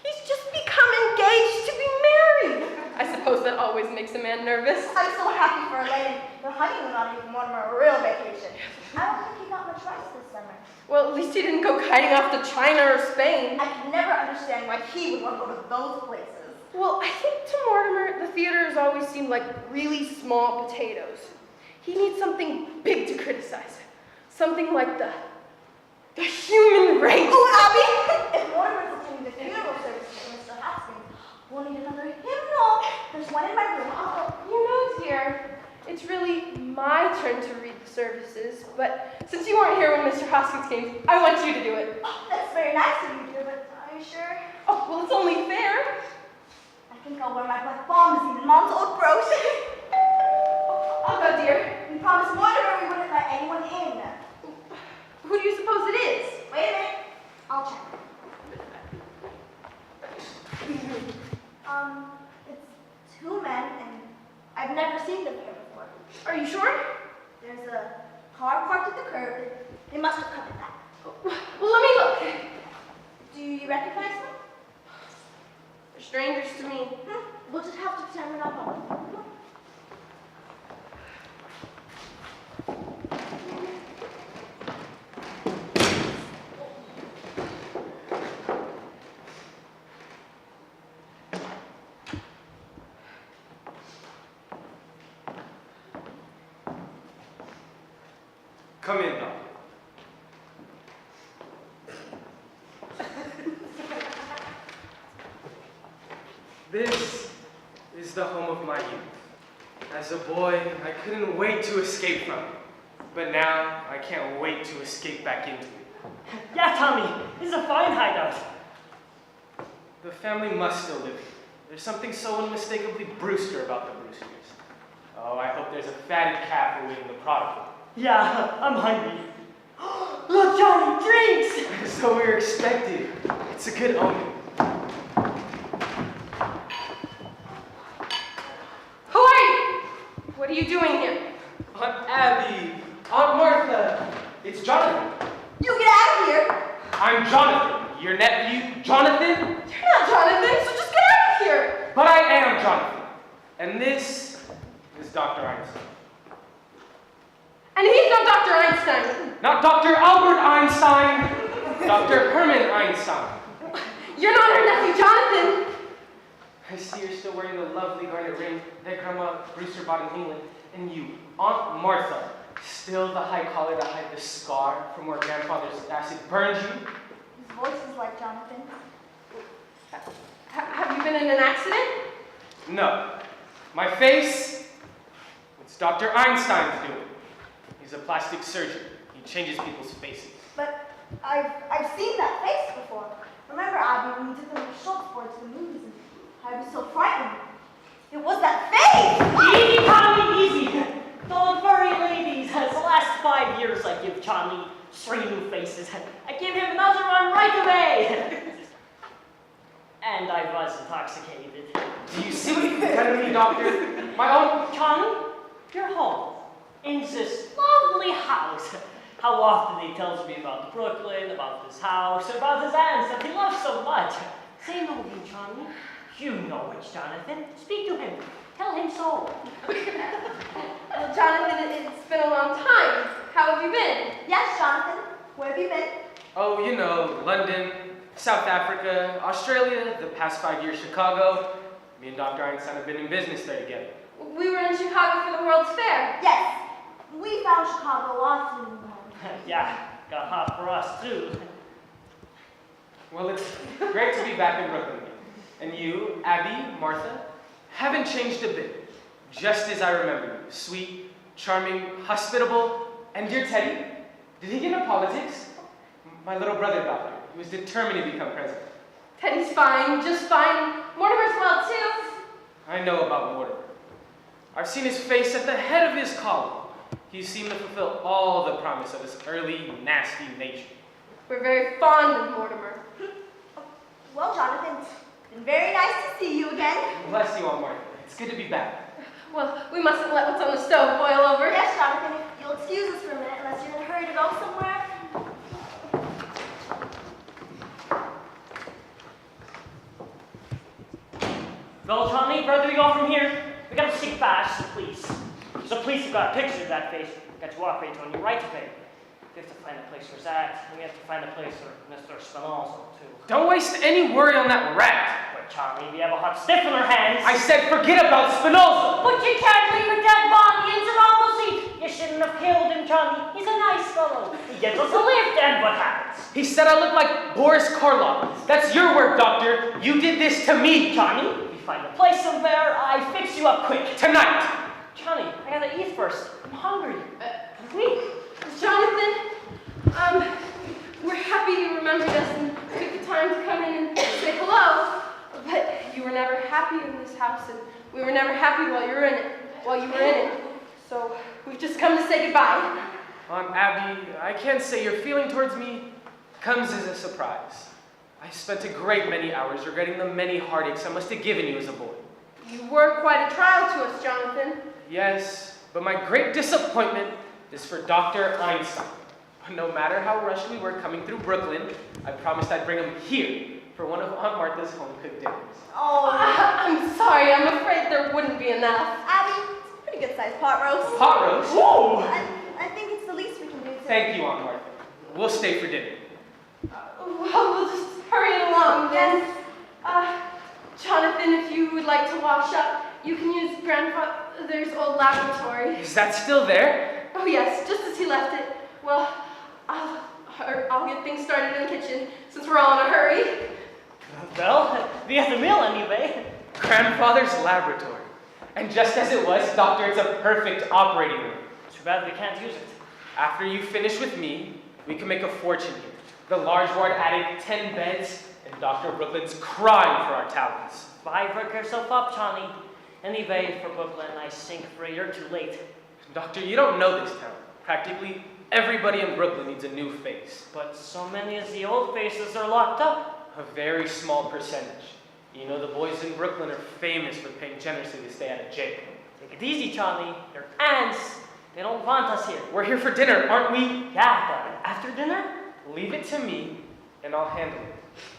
He's just become engaged to be married. I suppose that always makes a man nervous. I'm so happy for Elaine. The honeymoon ought to give Mortimer a real vacation. I don't think he got much rest this summer. Well, at least he didn't go kiting off to China or Spain. I could never understand why he would want to go to those places. Well, I think to Mortimer, the theater has always seemed like really small potatoes. He needs something big to criticize. Something like the human race. Oh, Abby! If Mortimer's attending the funeral service for Mr. Hoskins, we'll need another hymnal. There's one in my room. You know, dear, it's really my turn to read the services, but since you weren't here when Mr. Hoskins came, I want you to do it. Oh, that's very nice of you, dear, but are you sure? Oh, well, it's only fair. I think I'll wear my black bombazine and Mom's old brooch. I'll go, dear. We promised Mortimer we wouldn't let anyone in. Who do you suppose it is? Wait a minute. I'll check. It's two men, and I've never seen them here before. Are you sure? There's a car parked at the curb. They must have come in that. Well, let me look. Do you recognize them? They're strangers to me. We'll just have to pretend we're not home. Come in, Doctor. This is the home of my youth. As a boy, I couldn't wait to escape from it. But now, I can't wait to escape back into it. Yeah, Tommy, this is a fine hideout. The family must still live here. There's something so unmistakably Brewster about the Brewsters. Oh, I hope there's a fatted calf awaiting the prodigal. Yeah, I'm hungry. Look, Johnny, drinks! So we were expected. It's a good omen. Who are you? What are you doing here? Aunt Abby, Aunt Martha, it's Jonathan. You get out of here! I'm Jonathan, your nephew, Jonathan. You're not Jonathan, so just get out of here. But I am Jonathan. And this is Dr. Einstein. And he's not Dr. Einstein. Not Dr. Albert Einstein, Dr. Herman Einstein. You're not our nephew, Jonathan. I see you're still wearing the lovely garnet ring that Grandma Brewster bought in England. And you, Aunt Martha, still the high collar to hide the scar from where Grandfather's acid burned you. His voice is like Jonathan. Have you been in an accident? No. My face, it's Dr. Einstein's doing. He's a plastic surgeon. He changes people's faces. But I've seen that face before. Remember, Abby, when we took them to shop for to the movies and I was so frightened. It was that face! Easy, Charlie, easy. Don't worry, ladies. The last 5 years I give Charlie 3 new faces. I give him another one right away. And I was intoxicated. Do you see what you've done to me, doctor? My own... Charlie, you're home. In this lovely house. How often he tells me about Brooklyn, about this house, about his aunts that he loves so much. Say no to him, Charlie. You know it's Jonathan. Speak to him. Tell him so. Well, Jonathan, it's been a long time. How have you been? Yes, Jonathan. Where have you been? Oh, you know, London, South Africa, Australia, the past 5 years, Chicago. Me and Dr. Einstein have been in business there together. We were in Chicago for the World's Fair. Yes. We found Chicago often. Yeah, got hot for us too. Well, it's great to be back in Brooklyn again. And you, Abby, Martha, haven't changed a bit. Just as I remember you. Sweet, charming, hospitable, and dear Teddy, did he get into politics? My little brother got there. He was determined to become president. Teddy's fine, just fine. Mortimer's well, too. I know about Mortimer. I've seen his face at the head of his column. He seemed to fulfill all the promise of his early, nasty nature. We're very fond of Mortimer. Well, Jonathan, it's been very nice to see you again. Bless you all, Martha. It's good to be back. Well, we mustn't let what's on the stove boil over. Yes, Jonathan, if you'll excuse us for a minute, unless you're in a hurry to go somewhere. Well, Charlie, where do we go from here? We gotta stick fast to the police. So the police have got a picture of that face. We got to operate on your right to pay. We have to find a place for Zach, and we have to find a place for Mr. Spinoza, too. Don't waste any worry on that rat. But Charlie, we have a hot stiff in our hands. I said forget about Spinoza. But you can't leave a dead body in the normal seat. You shouldn't have killed him, Charlie. He's a nice fellow. He gets us a lift, and what happens? He said I look like Boris Karloff. That's your work, doctor. You did this to me. Johnny, we find a place somewhere, I fix you up quick. Tonight. Johnny, I gotta eat first. I'm hungry. Wait. Jonathan, we're happy you remembered us and took the time to come in and say hello. But you were never happy in this house, and we were never happy while you were in it. So we've just come to say goodbye. Aunt Abby, I can't say your feeling towards me comes as a surprise. I spent a great many hours regretting the many heartaches I must have given you as a boy. You were quite a trial to us, Jonathan. Yes, but my great disappointment is for Dr. Einstein. No matter how rushed we were coming through Brooklyn, I promised I'd bring him here for one of Aunt Martha's home-cooked dinners. Oh, I'm sorry, I'm afraid there wouldn't be enough. Abby, it's a pretty good-sized pot roast. Pot roast? Whoa! I think it's the least we can do today. Thank you, Aunt Martha. We'll stay for dinner. Well, we'll just hurry it along then. Jonathan, if you would like to wash up, you can use grandfather's old lavatory. Is that still there? Oh yes, just as he left it. Well, I'll get things started in the kitchen since we're all in a hurry. Well, we have the meal anyway. Grandfather's laboratory. And just as it was, Doctor, it's a perfect operating room. Too bad we can't use it. After you finish with me, we can make a fortune here. The large ward added 10 beds, and Dr. Brooklyn's crying for our talents. Why work yourself up, Johnny? Anyway, for Brooklyn, I sink for a year too late. Doctor, you don't know this town. Practically everybody in Brooklyn needs a new face. But so many of the old faces are locked up. A very small percentage. You know, the boys in Brooklyn are famous for paying generously to stay out of jail. Take it easy, Johnny. They're ants. They don't want us here. We're here for dinner, aren't we? Yeah, but after dinner? Leave it to me, and I'll handle it.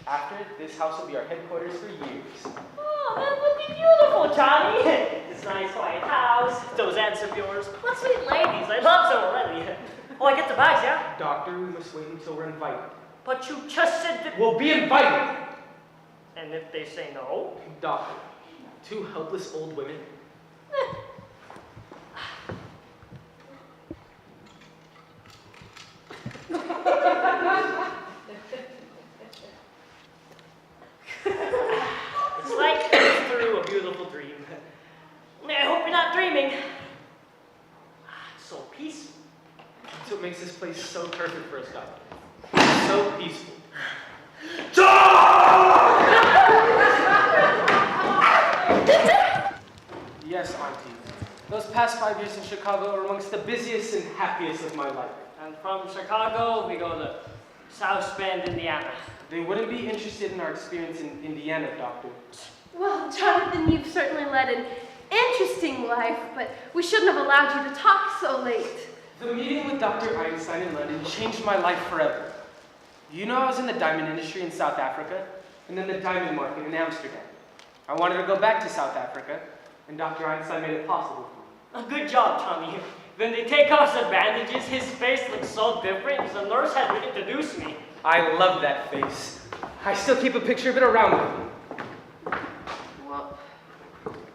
After, this house will be our headquarters for years. Oh, that would be beautiful, Johnny. This nice white house, those ants of yours. What sweet ladies. I love them already. Oh, I get the bags, yeah? Doctor, we must wait until we're invited. But you just said that... We'll be invited! And if they say no? Doctor, 2 helpless old women. It's so peaceful. Yes, Auntie. Those past 5 years in Chicago are amongst the busiest and happiest of my life. And from Chicago, we go to South Bend, Indiana. They wouldn't be interested in our experience in Indiana, Doctor. Well, Jonathan, you've certainly led an interesting life, but we shouldn't have allowed you to talk so late. The meeting with Dr. Einstein in London changed my life forever. You know, I was in the diamond industry in South Africa, and then the diamond market in Amsterdam. I wanted to go back to South Africa, and Dr. Einstein made it possible for me. Good job, Tommy. When they take off the bandages, his face looks so different. The nurse had to introduce me. I love that face. I still keep a picture of it around with me. Well,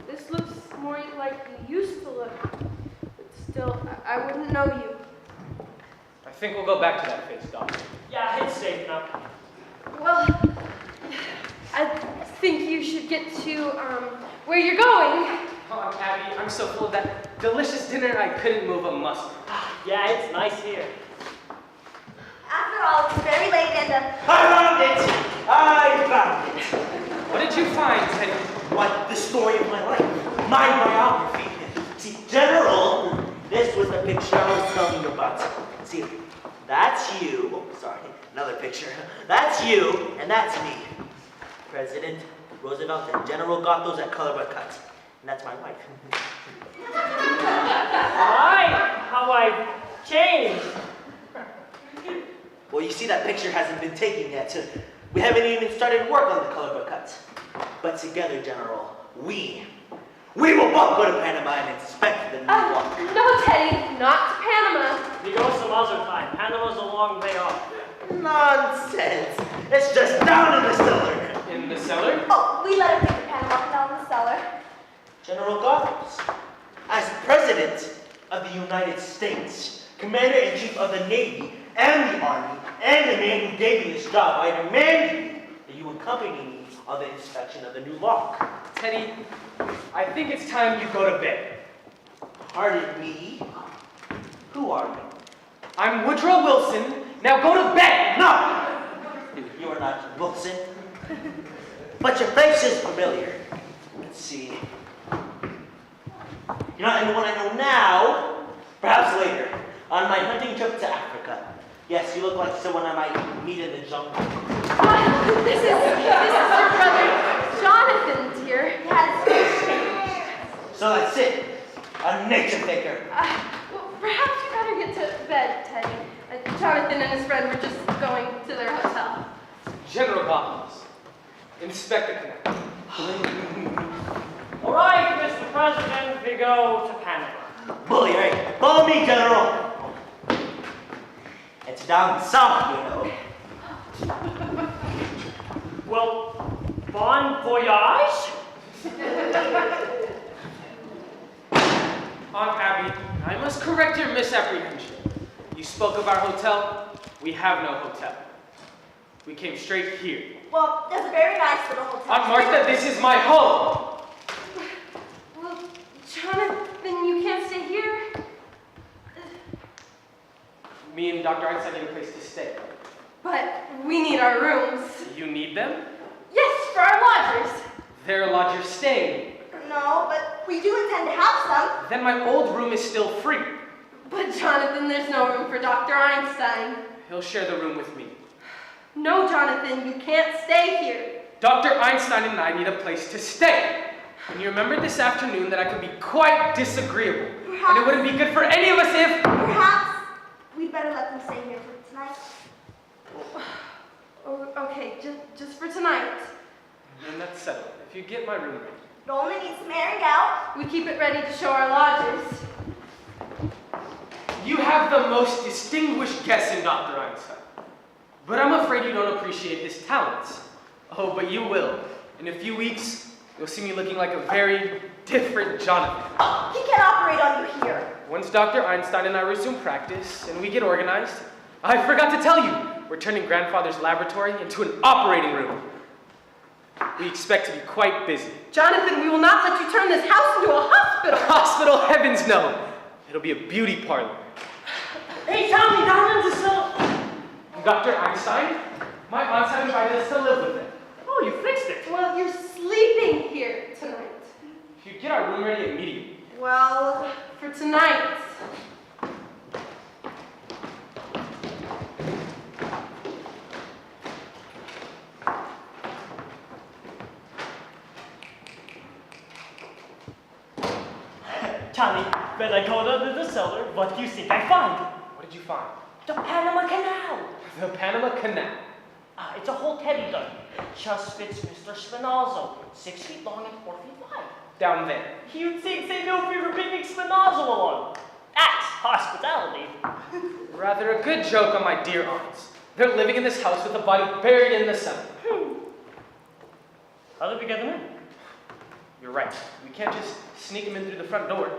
this looks more like you used to look, but still, I wouldn't know you. I think we'll go back to that face, Doctor. Yeah, it's safe now. Well, I think you should get to where you're going. Oh, Abby, I'm so full of that delicious dinner I couldn't move a muscle. Yeah, it's nice here. After all, it's very late and I found it! What did you find, Teddy? What? The story of my life. My biography. See, General, this was the picture I was telling you about. See, that's you. Oh, sorry, another picture. That's you, and that's me. President Roosevelt and General got those at color but cut. And that's my wife. How I've changed. Well, you see, that picture hasn't been taken yet. We haven't even started work on the color but cuts. But together, General, we will both go to Panama and inspect the new walk. No, Teddy, not to Panama. We go some other time. Panama's a long way off. Nonsense. It's just down in the cellar. In the cellar? oh, we let him take the Panama Canal in the cellar. General Gothams, as President of the United States, Commander-in-Chief of the Navy and the Army, and the man who gave me this job, I demand you that you accompany me on the inspection of the new lock. Teddy, I think it's time you go to bed. Pardon me? Who are you? I'm Woodrow Wilson. Now go to bed! No! You are not Wilson. But your face is familiar. Let's see. You're not anyone I know now. Perhaps later, on my hunting trip to Africa. Yes, you look like someone I might meet in the jungle. This is your brother, Jonathan, dear. So that's it. A nature faker. Well, perhaps you better get to bed, Teddy. Jonathan and his friend were just going to their hotel. General Gothams, inspect the canal. All right, Mr. President, we go to Panama. Bully, right? Follow me, General. It's down south, you know. Well, bon voyage? Aunt Abby, I must correct your misapprehension. You spoke of our hotel. We have no hotel. We came straight here. Well, there's a very nice little hotel. Aunt Martha, this is my home. Well, Jonathan, you can't stay here. Me and Dr. Einstein need a place to stay. But we need our rooms. You need them? Yes, for our lodgers. There are lodgers staying. No, but we do intend to have some. Then my old room is still free. But Jonathan, there's no room for Dr. Einstein. He'll share the room with me. No, Jonathan, you can't stay here. Dr. Einstein and I need a place to stay. And you remembered this afternoon that I could be quite disagreeable. And it wouldn't be good for any of us if... Perhaps we'd better let them stay here for tonight. Oh, okay, just for tonight. And that's settled. If you get my room ready. It only needs some airing out. We keep it ready to show our lodgers. You have the most distinguished guest in Dr. Einstein. But I'm afraid you don't appreciate his talents. Oh, but you will. In a few weeks, you'll see me looking like a very different Jonathan. He can operate on you here. Once Dr. Einstein and I resume practice and we get organized, I forgot to tell you, we're turning grandfather's laboratory into an operating room. We expect to be quite busy. Jonathan, we will not let you turn this house into a hospital. Hospital, heavens no. It'll be a beauty parlor. Hey, Tommy, down in the cell. Dr. Einstein, my aunts have invited us to live with them. Oh, you fixed it. Well, you're sleeping here tonight. If you get our room ready immediately. Well, for tonight. Johnny, when I go down to the cellar, what do you think I find? What did you find? The Panama Canal. The Panama Canal. It's a whole teddy bear. Just fits Mr. Spinozzo. 6 feet long and 4 feet wide. Down there. You'd think they knew we were bringing Spinozzo along. That's hospitality. Rather a good joke on my dear aunts. They're living in this house with a body buried in the cellar. How did we get them in? You're right. We can't just sneak them in through the front door.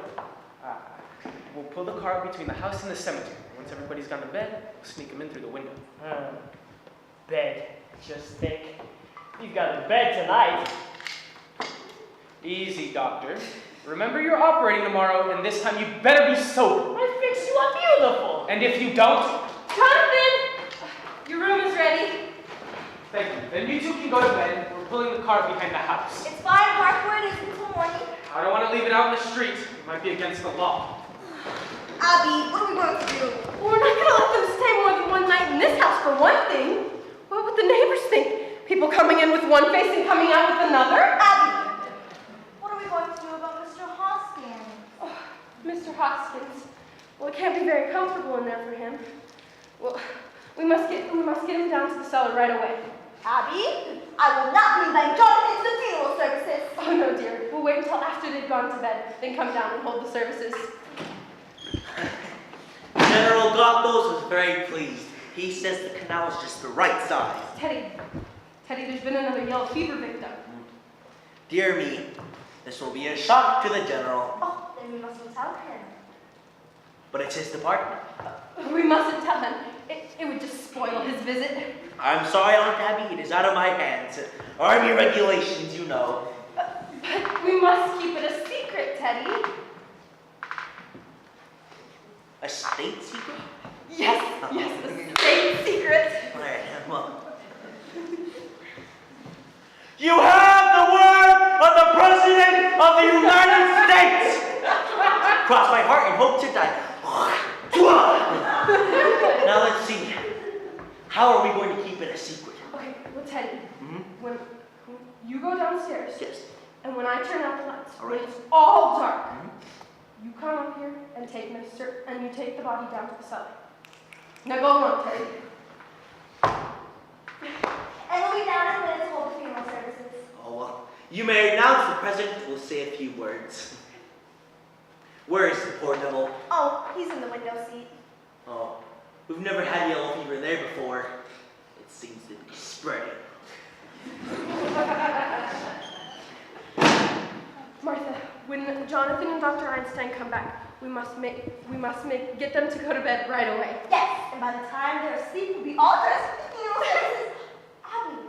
We'll pull the car between the house and the cemetery. Once everybody's gone to bed, we'll sneak them in through the window. Bed. Just think. We've got a bed tonight. Easy, doctor. Remember you're operating tomorrow, and this time you better be sober. I fix you up beautiful. And if you don't, Jonathan! Your room is ready. thank you. Then you two can go to bed. We're pulling the car behind the house. It's fine, park where it is until morning. I don't want to leave it out in the street. It might be against the law. Abby, what are we going to do? Well, we're not going to let them stay more than one night in this house, for one thing. What would the neighbors think? People coming in with one face and coming out with another? Abby, what are we going to do about Mr. Hoskins? Oh, Mr. Hoskins. Well, it can't be very comfortable in there for him. Well, we must get him down to the cellar right away. Abby, I will not be inviting Jonathan to the funeral services. Oh, no, dear. We'll wait until after they've gone to bed, then come down and hold the services. General Gothos was very pleased. He says the canal is just the right size. Teddy, there's been another yellow fever victim. Dear me, this will be a shock to the general. Oh, then we mustn't tell him. But it's his department. We mustn't tell him. It would just spoil his visit. I'm sorry, Aunt Abby, it is out of my hands. Army regulations, you know. But we must keep it a secret, Teddy. A state secret? Yes, a state secret. All right, well. You have the word of the President of the United States! Cross my heart and hope to die. Now let's see. How are we going to keep it a secret? Okay, well, Teddy, when you go downstairs, Yes. and when I turn out the lights, All when right. it's all dark, you come up here and you take the body down to the cellar. Now go along, Teddy. And we'll be down in a minute to hold the funeral services. Oh, well. You may announce the President will say a few words. Where is the poor devil? Oh, he's in the window seat. Oh, we've never had yellow fever there before. It seems to be spreading. Martha, when Jonathan and Dr. Einstein come back, we must get them to go to bed right away. Yes, and by the time they're asleep, we'll be all dressed for the funeral services. Abby,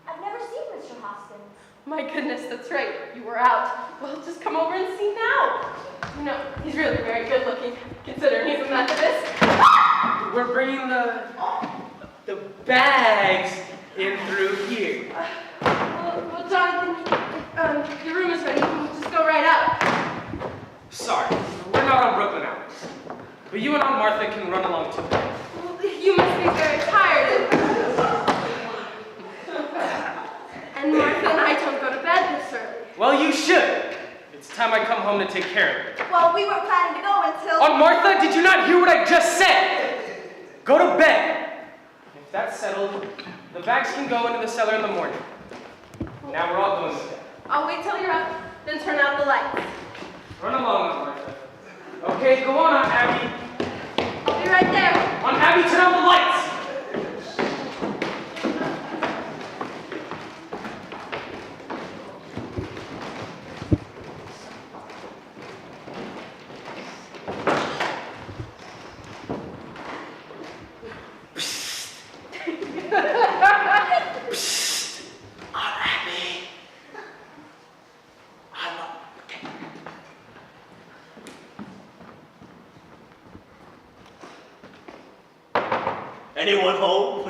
I've never seen Mr. Hoskins. My goodness, that's right. You were out. Well, just come over and see now. You know, he's really very good looking, considering he's a Methodist. We're bringing the bags in through here. Well, Jonathan, your room is ready. You can just go right up. Sorry, we're not on Brooklyn hours. But you and Aunt Martha can run along too. Well, you must be very tired. And Martha and I don't go to bed this early. Well, you should. It's time I come home to take care of it. Well, we weren't planning to go until... Aunt Martha, did you not hear what I just said? Go to bed. If that's settled, the bags can go into the cellar in the morning. Now we're all going to bed. I'll wait till you're up, then turn out the lights. Run along, Aunt Martha. Okay, go on, Aunt Abby. I'll be right there. Aunt Abby, turn out the lights. Anyone home?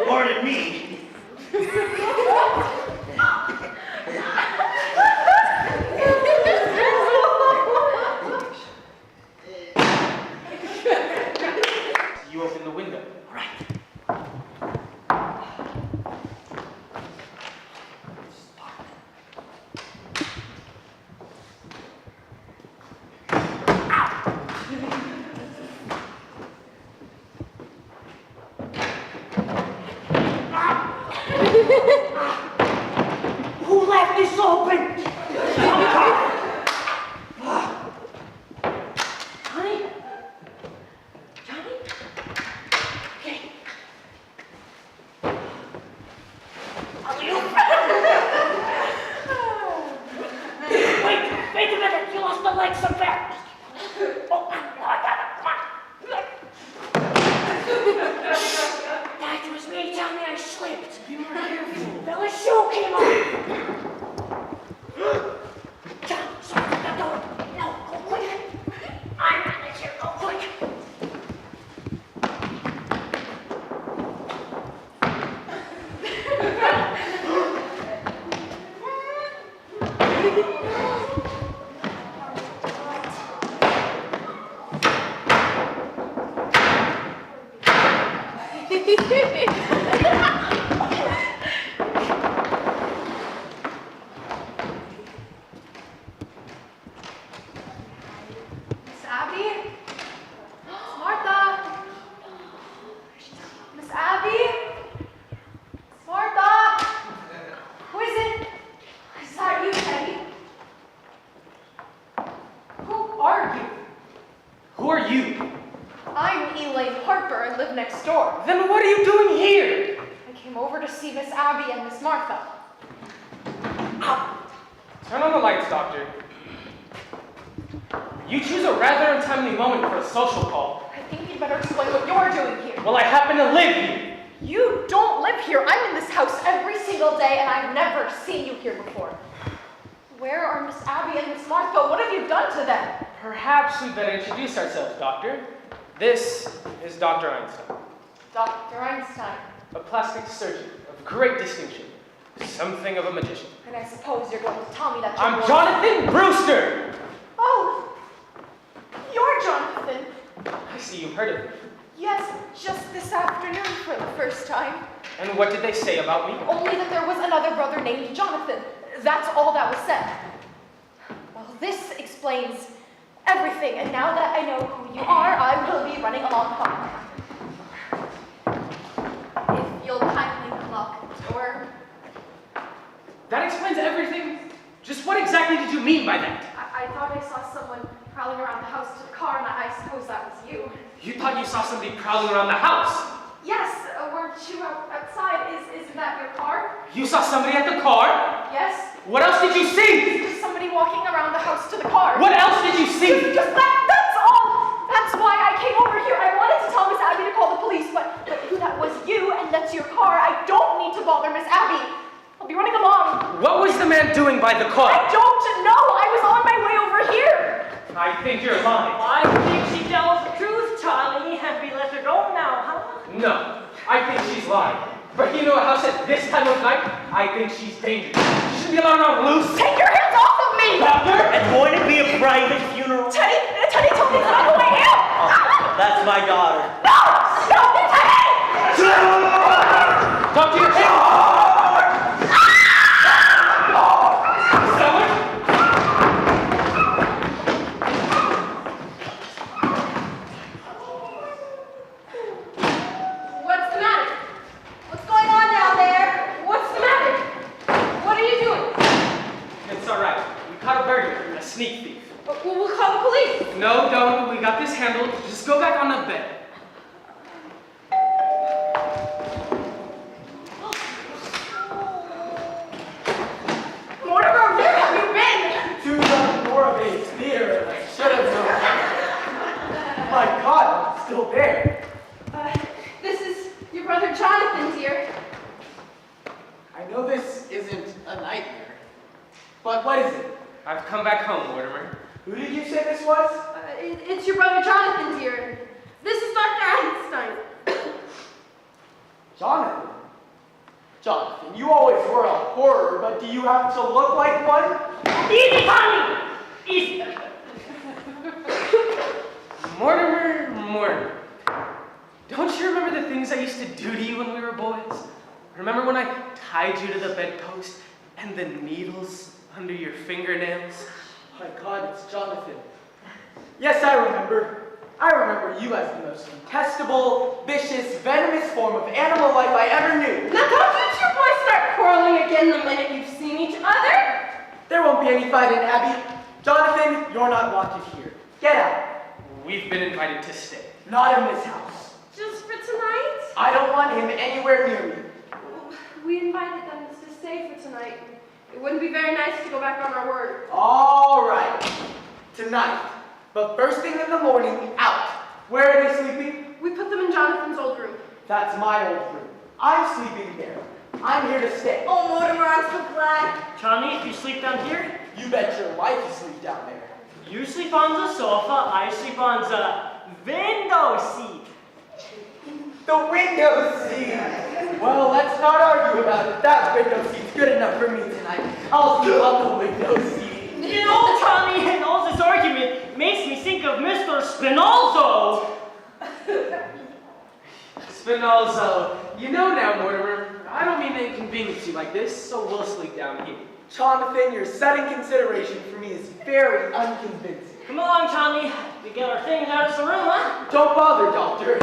Pardon me. You open the window. Right. Who left this open? Johnny? Johnny? Okay. Wait a minute, you lost the legs of that. Oh, that was me, Johnny, I slipped. You were careful. Fella's shoe came off. John, sorry, that door. No, go quick. I'm not here, go quick. Miss Abby? Martha? Miss Abby? Martha? Who is it? Is that you, Teddy? Who are you? Who are you? I'm Elaine Harper. I live next door. Then what are you doing here? I came over to see Miss Abby and Miss Martha. Turn on the lights, Doctor. You choose a rather untimely moment for a social call. I think you'd better explain what you're doing here. Well, I happen to live here. You don't live here. I'm in this house every single day, and I've never seen you here before. Where are Miss Abby and Miss Martha? What have you done to them? Perhaps we'd better introduce ourselves, Doctor. This is Dr. Einstein, Dr. Einstein. a plastic surgeon of great distinction, something of a magician. And I suppose you're going to tell me that you're I'm going- Jonathan Brewster! Oh, you're Jonathan. I see you've heard of me. Yes, just this afternoon for the first time. And what did they say about me? Only that there was another brother named Jonathan. That's all that was said. Well, this explains everything, and now that I know who you are, I will be running along home. If you'll kindly unlock the door. That explains everything? Just what exactly did you mean by that? I thought I saw someone prowling around the house to the car, and I suppose that was you. You thought you saw somebody prowling around the house? Yes, weren't you outside? Isn't that your car? You saw somebody at the car? Yes. What else did you see? Just somebody walking around the house to the car. What else did you see? Just that's all. That's why I came over here. I wanted to tell Miss Abby to call the police, but if that was you and that's your car, I don't need to bother Miss Abby. I'll be running along. What was the man doing by the car? I don't know. I was on my way over here. I think you're lying. I think she tells the truth, Charlie. Have we let her go now, huh? No, I think she's lying. Breaking into a house at this time of night? I think she's dangerous. She should be allowed on loose. Take your hands off of me! Doctor, it's going to be a private funeral. Teddy told me to run away now! That's my daughter. No! No! Teddy! Talk to your kid! Someone? What's the matter? What's going on down there? What's the matter? What are you doing? It's alright. We caught a burglar, a sneak thief. We'll call the police. No, don't. We got this handled. Just go back on the bed. Mortimer, where have you been? To the Moravian Theater, I should have known. My God, I'm still there. This is your brother Jonathan, dear. I know this isn't a nightmare, but what is it? I've come back home, Mortimer. Who did you say this was? It's your brother Jonathan, dear. This is Dr. Einstein. Jonathan? Jonathan, you always were a horror, but do you have to look like one? Easy, Tommy! Easy. Mortimer. Don't you remember the things I used to do to you when we were boys? Remember when I tied you to the bedpost and the needles under your fingernails? My God, it's Jonathan. Yes, I remember. I remember you as the most detestable, vicious, venomous form of animal life I ever knew. Now don't you two boys start quarreling again the minute you've seen each other. There won't be any fighting, Abby. Jonathan, you're not wanted here. Get out. We've been invited to stay. Not in this house. Just for tonight? I don't want him anywhere near me. We invited them to stay for tonight. It wouldn't be very nice to go back on our word. All right. Tonight. But first thing in the morning, out. Where are they sleeping? We put them in Jonathan's old room. That's my old room. I'm sleeping there. I'm here to stay. Oh, Mortimer, I'm so glad. Johnny, if you sleep down here, You bet your life you sleep down there. you sleep on the sofa, I sleep on the window seat. The window seat. Well, let's not argue about it. That window seat's good enough for me tonight. I'll sleep on the window seat. You know, Johnny, and all this argument makes me think of Mr. Spinalzo. Spinalzo, you know now, Mortimer, I don't mean to inconvenience you like this, so we'll sleep down here. Jonathan, your sudden consideration for me is very unconvincing. Come along, Johnny. We get our things out of the room, huh? Don't bother, Doctor.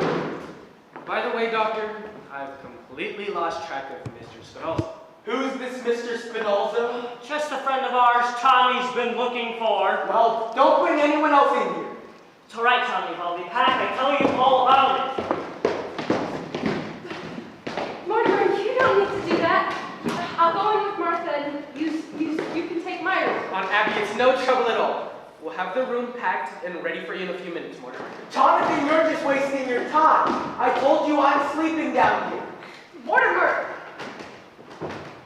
By the way, Doctor, I've completely lost track of Mr. Spinalzo. Who's this Mr. Spinalzo? Just a friend of ours Johnny's been looking for. Well, don't bring anyone else in here. It's all right, Johnny. I'll be back. I tell you all about it. Mortimer, you don't need to do that. I'll go in with Martha and you can take my room. Aunt Abby, it's no trouble at all. We'll have the room packed and ready for you in a few minutes, Mortimer. Jonathan, you're just wasting your time. I told you I'm sleeping down here. Mortimer!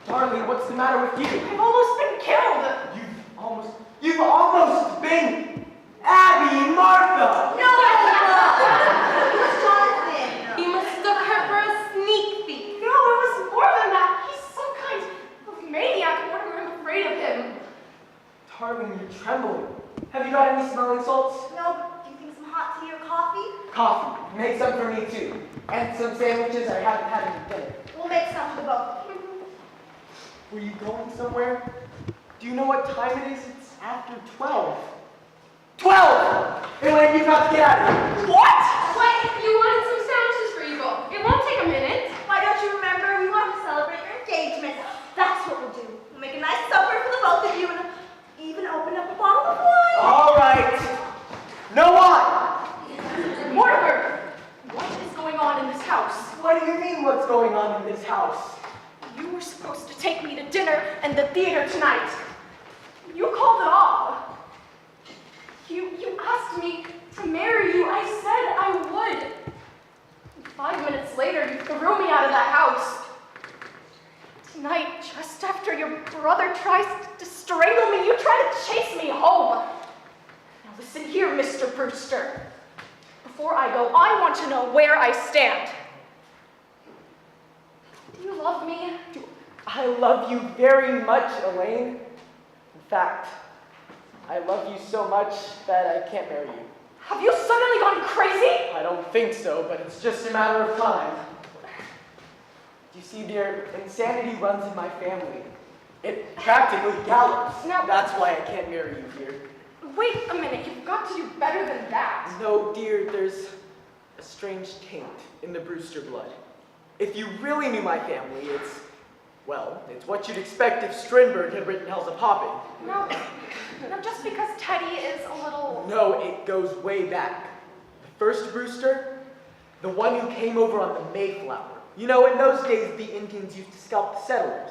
Darling, what's the matter with you? I've almost been killed! You've almost been Abby, Martha! No, it was Jonathan. He mistook her for a sneak thief. No, it was more than that. He's some kind of maniac. Mortimer, I'm afraid of him. Darling, you're trembling. Have you got any smelling salts? No, but do you think some hot tea or coffee? Coffee. Make some for me too. And some sandwiches. I haven't had any dinner. We'll make some for the both. Were you going somewhere? Do you know what time it is? It's after 12. 12! Elaine, you've got to get out of here. What? What? You wanted some sandwiches for you both. It won't take a minute. Why don't you remember we want to celebrate your engagement? That's what we'll do. We'll make a nice supper for the both of you and even open up a bottle of wine. All right. No wine. Mortimer, what is going on in this house? What do you mean what's going on in this house? You were supposed to take me to dinner and the theater tonight. You called it off. You asked me to marry you. I said I would. 5 minutes later, you threw me out of that house. Tonight, just after your brother tries to strangle me, you try to chase me home. Now listen here, Mr. Brewster. Before I go, I want to know where I stand. love me? I love you very much, Elaine. In fact, I love you so much that I can't marry you. Have you suddenly gone crazy? I don't think so, but it's just a matter of time. You see, dear, insanity runs in my family. It practically gallops. Now- That's why I can't marry you, dear. Wait a minute, you've got to do better than that. No, dear, there's a strange taint in the Brewster blood. If you really knew my family, it's what you'd expect if Strindberg had written Hell's a Poppin'. No, just because Teddy is a little... No, it goes way back. The first Brewster, the one who came over on the Mayflower. You know, in those days, the Indians used to scalp the settlers.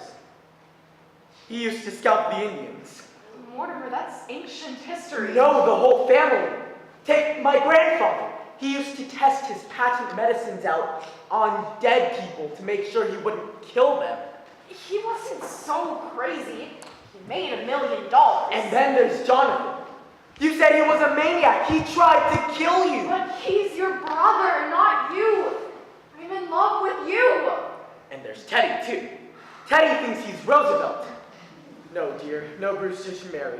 He used to scalp the Indians. Mortimer, that's ancient history. No, the whole family. Take my grandfather. He used to test his patent medicines out on dead people to make sure he wouldn't kill them. He wasn't so crazy. He made $1 million. And then there's Jonathan. You said he was a maniac. He tried to kill you. But he's your brother, not you. I'm in love with you. And there's Teddy, too. Teddy thinks he's Roosevelt. No, dear, no Brewster should marry.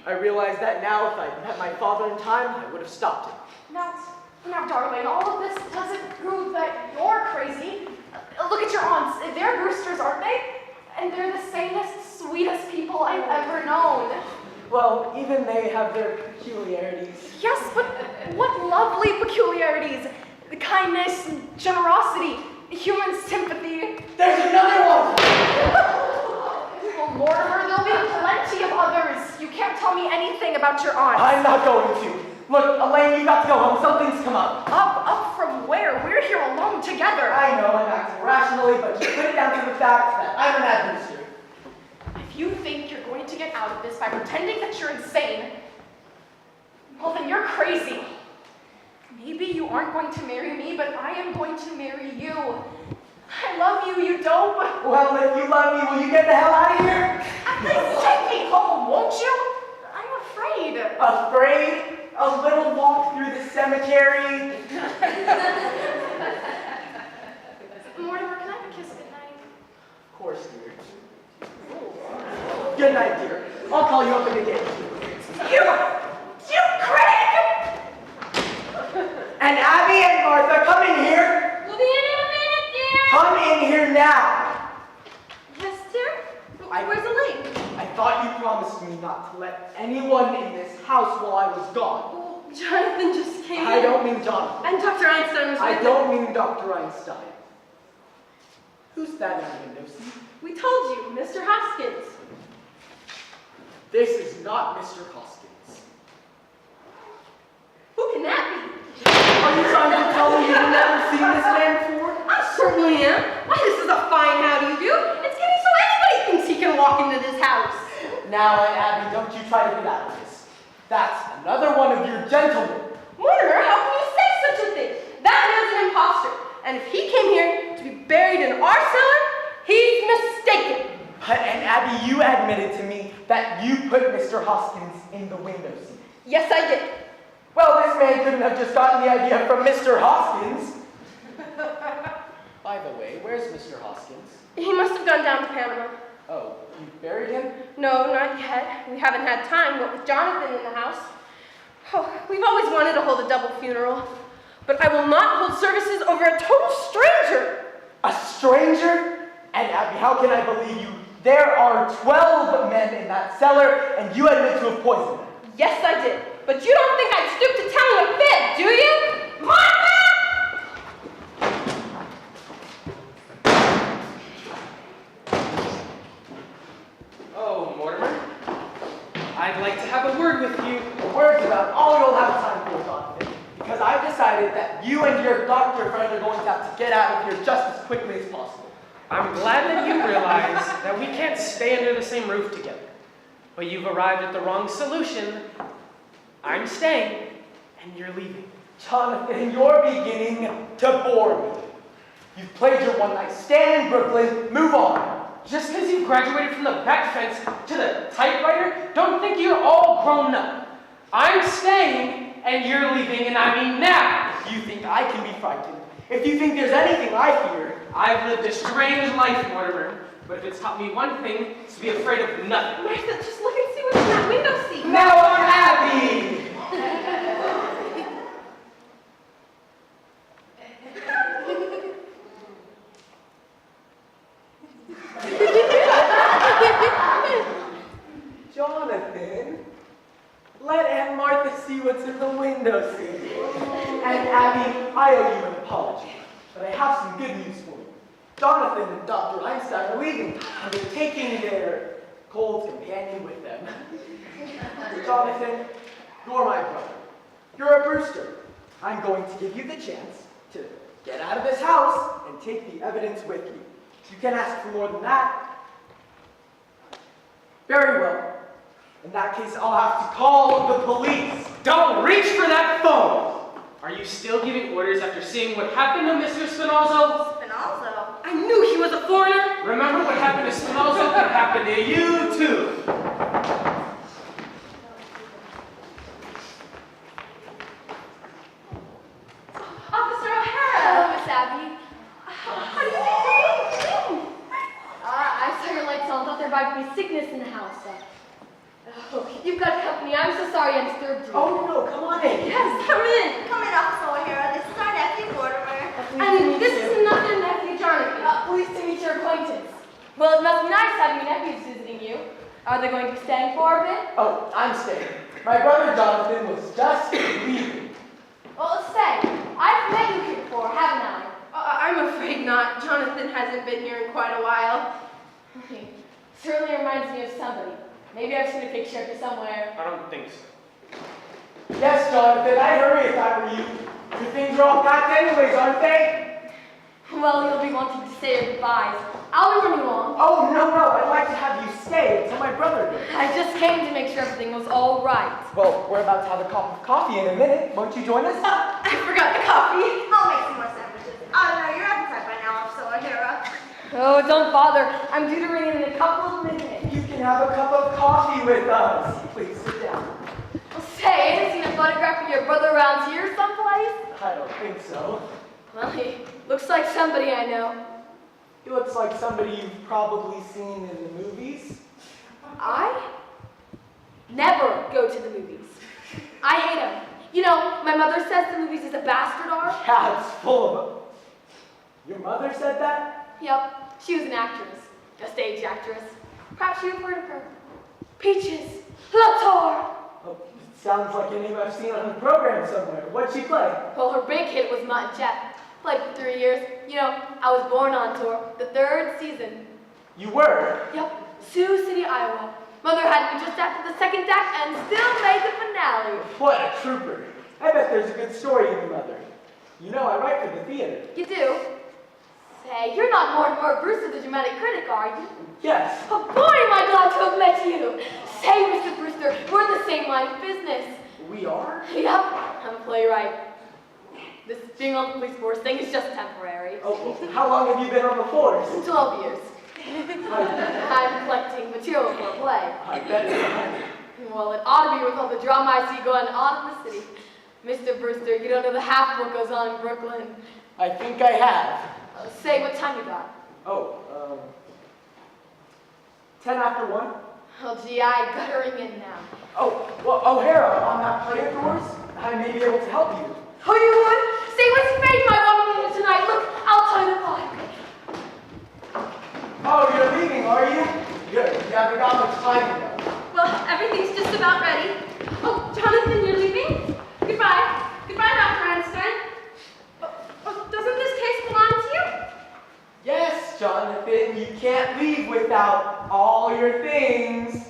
I realize that now. If I'd met my father in time, I would have stopped him. Now, darling, all of this doesn't prove that you're crazy. Look at your aunts. They're Brewsters, aren't they? And they're the sanest, sweetest people I've ever known. Well, even they have their peculiarities. Yes, but what lovely peculiarities. The kindness, generosity, human sympathy. There's another one! Well, Mortimer, there'll be plenty of others. You can't tell me anything about your aunts. I'm not going to. Look, Elaine, you got to go home. Something's come up. Up from where? We're here alone together. I know I'm acting rationally, but you put it down to the fact that I'm an ad Brewster. If you think you're going to get out of this by pretending that you're insane, well, then you're crazy. Maybe you aren't going to marry me, but I am going to marry you. I love you, you dope. Well, if you love me, will you get the hell out of here? At least take me home, won't you? I'm afraid. Afraid? A little walk through the cemetery? Mortimer, can I have a kiss goodnight? Of course, dear. Good night, dear. I'll call you up in the day. You critic! And Abby and Martha, come in here. We'll be in a minute, dear. Come in here now. Yes, dear? I- Where's Elaine? I thought you promised me not to let anyone in this house while I was gone. Oh, Jonathan just came I in. don't mean Jonathan. And Dr. Einstein was I with don't mean Dr. Einstein. Who's that on the window seat? We told you, Mr. Hoskins. This is not Mr. Hoskins. Who can that be? Are you trying to tell me you've never seen this man before? I certainly am. Why, this is a fine how do you do. It's getting so anybody thinks he can walk into this house. Now, Aunt Abby, don't you try to get out of this. That's another one of your gentlemen. Mortimer, how can you say such a thing? That man's an imposter. And if he came here to be buried in our cellar, he's mistaken. But, Aunt Abby, you admitted to me that you put Mr. Hoskins in the window seat. Yes, I did. Well, this man couldn't have just gotten the idea from Mr. Hoskins. By the way, where's Mr. Hoskins? He must have gone down to Panama. Oh, you buried him? No, not yet. We haven't had time, but with Jonathan in the house. Oh, we've always wanted to hold a double funeral. But I will not hold services over a total stranger. A stranger? And Abby, how can I believe you? There are 12 men in that cellar, and you admit to have poisoned them. Yes, I did. But you don't think I'd stoop to telling a fib, do you? Martha! Oh, Mortimer. I'd like to have a word with you. A word's about all you'll have time for, Jonathan. Because I've decided that you and your doctor friend are going to have to get out of here just as quickly as possible. I'm glad that you realize that we can't stay under the same roof together. But you've arrived at the wrong solution. I'm staying, and you're leaving. Jonathan, you're beginning to bore me. You've played your one-night stand in Brooklyn. Move on. Just because you graduated from the back fence to the typewriter, don't think you're all grown up. I'm staying, and you're leaving, and I mean now. If you think I can be frightened, If you think there's anything I fear, I've lived a strange life, Mortimer, but if it's taught me one thing, it's to be afraid of nothing. Martha, just look and see what's in that window seat. now I'm happy! Jonathan, let Aunt Martha see what's in the window seat. And Abby, I owe you an apology, but I have some good news for you. Jonathan and Dr. Einstein are leaving, and they're taking their cold companion with them. Jonathan, you're my brother. You're a Brewster. I'm going to give you the chance to get out of this house and take the evidence with you. You can't ask for more than that. Very well. In that case, I'll have to call the police. Don't reach for that phone! Are you still giving orders after seeing what happened to Mr. Spinozzo? Spinozzo? I knew he was a foreigner. Remember what happened to Spinozzo can happen to you too. Officer O'Hara. Hello, Miss Abby. How do you think? I saw your lights on. Thought there might be sickness in the house. Oh, you've got company. I'm so sorry I disturbed you. Oh, no, come on in. Yes, come in. Come in, Officer O'Hara. This is our nephew, Mortimer. And this is another nephew, Jonathan. Pleased to meet your acquaintance. Well, it must be nice having your nephews visiting you. Are they going to be staying for a bit? Oh, I'm staying. My brother Jonathan was just leaving. Well, say, I've met you here before, haven't I? I'm afraid not. Jonathan hasn't been here in quite a while. Certainly reminds me of somebody. Maybe I've seen a picture of you somewhere. I don't think so. Yes, Jonathan, I'd hurry if I were you. Your things are all packed anyways, aren't they? Well, you'll be wanting to say your goodbyes. I'll be running along. Oh, no, I'd like to have you stay until my brother goes. I just came to make sure everything was all right. Well, we're about to have a cup of coffee in a minute. Won't you join us? I forgot the coffee. I'll make some more sandwiches. I know your appetite by now, Officer O'Hara. Oh, don't bother. I'm due to ring in a couple of minutes. You can have a cup of coffee with us. Please sit down. Well, say, I haven't seen a photograph of your brother around here someplace. I don't think so. Well, he looks like somebody I know. He looks like somebody you've probably seen in the movies. I never go to the movies. I hate them. You know, my mother says the movies is a bastard art. Yeah, it's full of them. Your mother said that? Yep, she was an actress, a stage actress. Perhaps you've heard of her. Peaches, Latour. Oh, it sounds like a name I've seen on the program somewhere. What'd she play? Well, her big hit was Mutt and Jeff. Played for 3 years. You know, I was born on tour, the 3rd season. You were? Yep, Sioux City, Iowa. Mother had me just after the 2nd act and still made the finale. What a trooper. I bet there's a good story in your mother. You know, I write for the theater. You do? Say, you're not Mortimer Brewster, the dramatic critic, are you? Yes. Oh boy, am I glad to have met you. Say, Mr. Brewster, we're in the same line of business. We are? Yep, I'm a playwright. This being on the police force thing is just temporary. Oh, how long have you been on the force? 12 years. I'm collecting material for a play. I bet it's fine. Well, it ought to be with all the drama I see going on in the city. Mr. Brewster, you don't know the half of what goes on in Brooklyn. I think I have. Say what time you got. Oh, 10 after 1? Oh, gee, I got her ring in now. Oh, well, O'Hara, on that play of yours, I may be able to help you. Oh, you would? Say what's made my woman tonight. Look, I'll tell you the plot. Oh, you're leaving, are you? Good. You haven't got much time to go. Well, everything's just about ready. Oh, Jonathan, you're leaving? Goodbye. Goodbye, Dr. Einstein. Doesn't this case belong to you? Yes, Jonathan, you can't leave without all your things.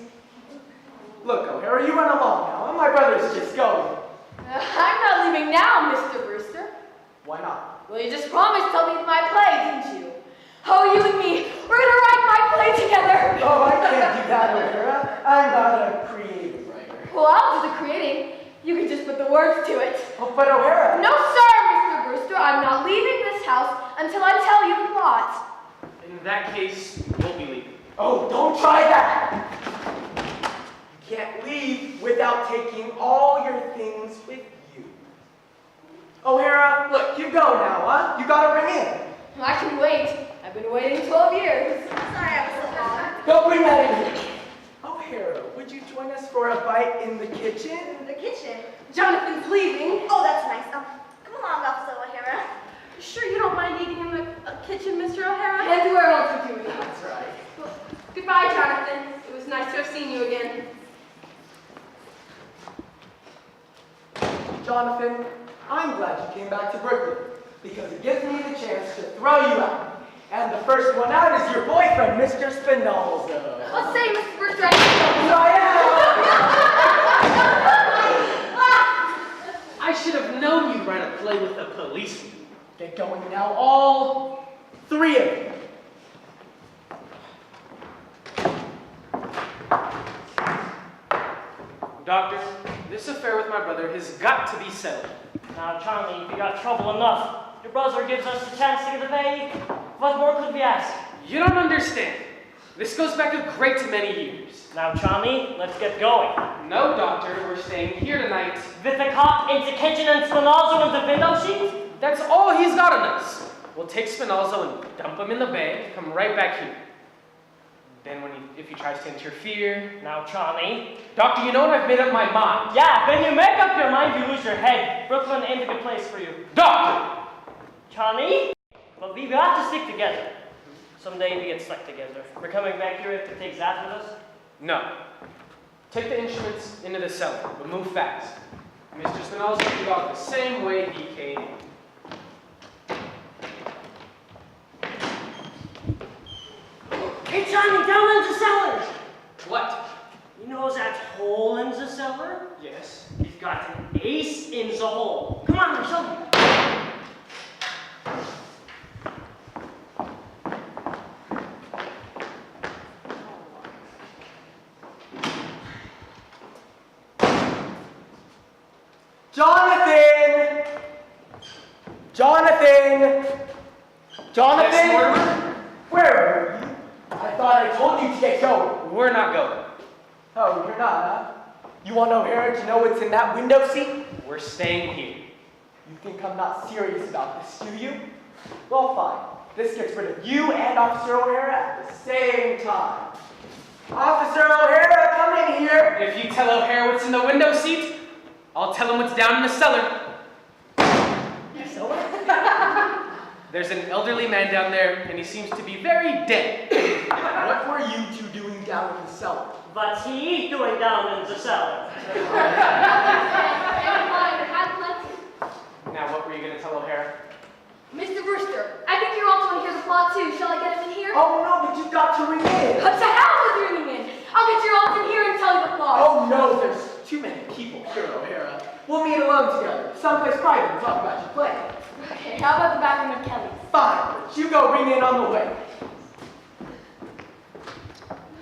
Look, O'Hara, you run along now, and my brother's just going. I'm not leaving now, Mr. Brewster. Why not? Well, you just promised to leave my play, didn't you? Oh, you and me, we're gonna write my play together. Oh, I can't do that, O'Hara. I'm not a creative writer. Well, I'll do the creating. You can just put the words to it. Oh, but O'Hara. No, sir, Mr. Brewster. I'm not leaving this house until I tell you the plot. In that case, we'll be leaving. Oh, don't try that. You can't leave without taking all your things with you. O'Hara, look, you you go now, huh? You gotta ring in. I can wait. I've been waiting 12 years. Sorry I was so long. Don't bring that in here. O'Hara, would you join us for a bite in the kitchen? In the kitchen. Jonathan's leaving. Oh, that's nice. Come along, Officer O'Hara. Sure you don't mind eating in the kitchen, Mr. O'Hara? Everywhere else you're doing. That's right. Well, goodbye, Jonathan. It was nice to have seen you again. Jonathan, I'm glad you came back to Brooklyn because it gives me the chance to throw you out. And the first one out is your boyfriend, Mr. Spinoza. Let's say, Mr. Bertrand. I should have known you'd write a play with a policeman. Get going now, all three of you. Doctor, this affair with my brother has got to be settled. Now, Charlie, if you got trouble enough, your brother gives us a chance to get away. What more could we ask? You don't understand. This goes back a great many years. Now, Charlie, let's get going. No, Doctor, we're staying here tonight. With the cop into kitchen and Spinozzo in the window seat? That's all he's got on us. We'll take Spinozzo and dump him in the bay, come right back here. Then if he tries to interfere... Now, Charlie. Doctor, you know what? I've made up my mind. Yeah, when you make up your mind, you lose your head. Brooklyn ain't a good place for you. Doctor! Charlie? Well, we have to stick together. Someday we get stuck together. We're coming back here if it takes that with us. No. Take the instruments into the cellar, but move fast. Mr. Spinozzo will go out the same way he came. Hey, Charlie, down in the cellar! What? You know that hole in the cellar? Yes. We've got an ace in the hole. Come on, show me. Jonathan! Jonathan! Jonathan! Yes, Mortimer? Where were you? I thought I told you to get going. We're not going. Oh, you're not, huh? You want O'Hara to know what's in that window seat? We're staying here. You think I'm not serious about this, do you? Well, fine. This gets rid of you and Officer O'Hara at the same time. Officer O'Hara, come in here! If you tell O'Hara what's in the window seat, I'll tell him what's down in the cellar. There's an elderly man down there, and he seems to be very dead. What were you two doing down in the cellar? What's he doing down in the cellar? Now, what were you going to tell O'Hara? Mr. Brewster, I think you also want to hear the plot too. Shall I get him in here? Oh no, but you've got to ring in. What the hell is ringing in? I'll get your aunt in here and tell you the plot. Oh no, there's too many people here, O'Hara. We'll meet alone together, someplace private, and talk about your play. Okay, how about the bathroom at Kelly's? Fine, but you go ring in on the way.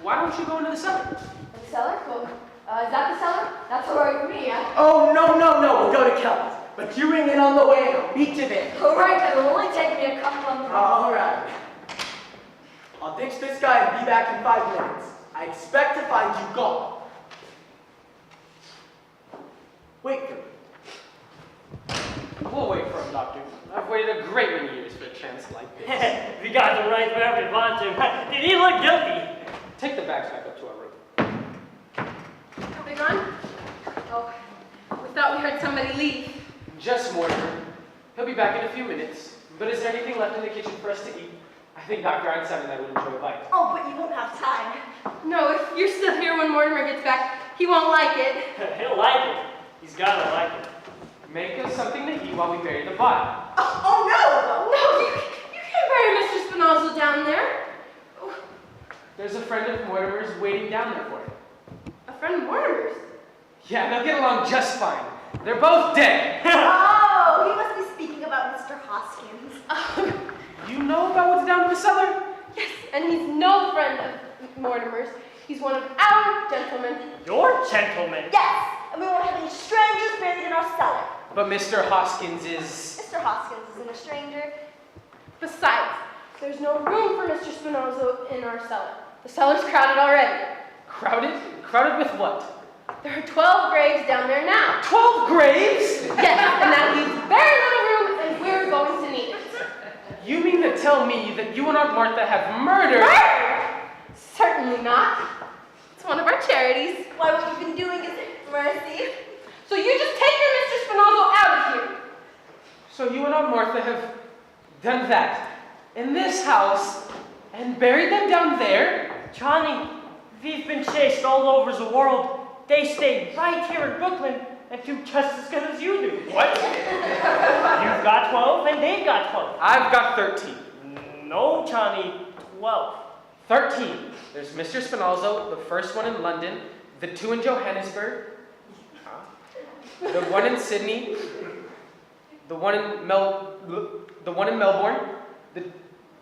Why don't you go into the cellar? The cellar? Well, is that the cellar? That's all right for me, yeah? Oh no, we'll go to Kelly's. But you ring in on the way and I'll meet you there. All right, that will only take me a couple of minutes. All right. I'll ditch this guy and be back in 5 minutes. I expect to find you gone. Wait for me. We'll wait for him, Doctor. I've waited a great many years for a chance like this. We got him right where we want him. Did he look guilty? Take the bags back up to our room. Are they gone? Oh, we thought we heard somebody leave. Just Mortimer. He'll be back in a few minutes. But is there anything left in the kitchen for us to eat? I think Dr. Einstein and I would enjoy a bite. Oh, but you won't have time. No, if you're still here when Mortimer gets back, he won't like it. He'll like it. He's gotta like it. Make us something to eat while we bury the body. Oh no! No, you can't bury Mr. Spinozzo down there. Oh, There's a friend of Mortimer's waiting down there for him. a friend of Mortimer's. Yeah, they'll get along just fine. They're both dead. Oh, he must be speaking about Mr. Hoskins. You know about what's down in the cellar? Yes, and he's no friend of Mortimer's. He's one of our gentlemen. Your gentleman. Yes, and we won't have any strangers buried in our cellar. But Mr. Hoskins is... Mr. Hoskins isn't a stranger. Besides, there's no room for Mr. Spinozzo in our cellar. The cellar's crowded already. Crowded? Crowded with what? There are 12 graves down there now. 12 graves? Yes, and that leaves very little room, and we're going You mean to tell me that you and Aunt Martha have murdered? Murder? Certainly not. It's one of our charities. Why, what we've been doing is mercy. So you just take your Mr. Spinozzo out of here. So you and Aunt Martha have done that in this house and buried them down there? Johnny, we've been chased all over the world. They stayed right here in Brooklyn and do just as good as you do. What? You've got 12 and they've got 12. I've got 13. No, Johnny, 12. 13. There's Mr. Spinozzo, the first one in London, the 2 in Johannesburg, the 1 in Sydney, the one in Melbourne, the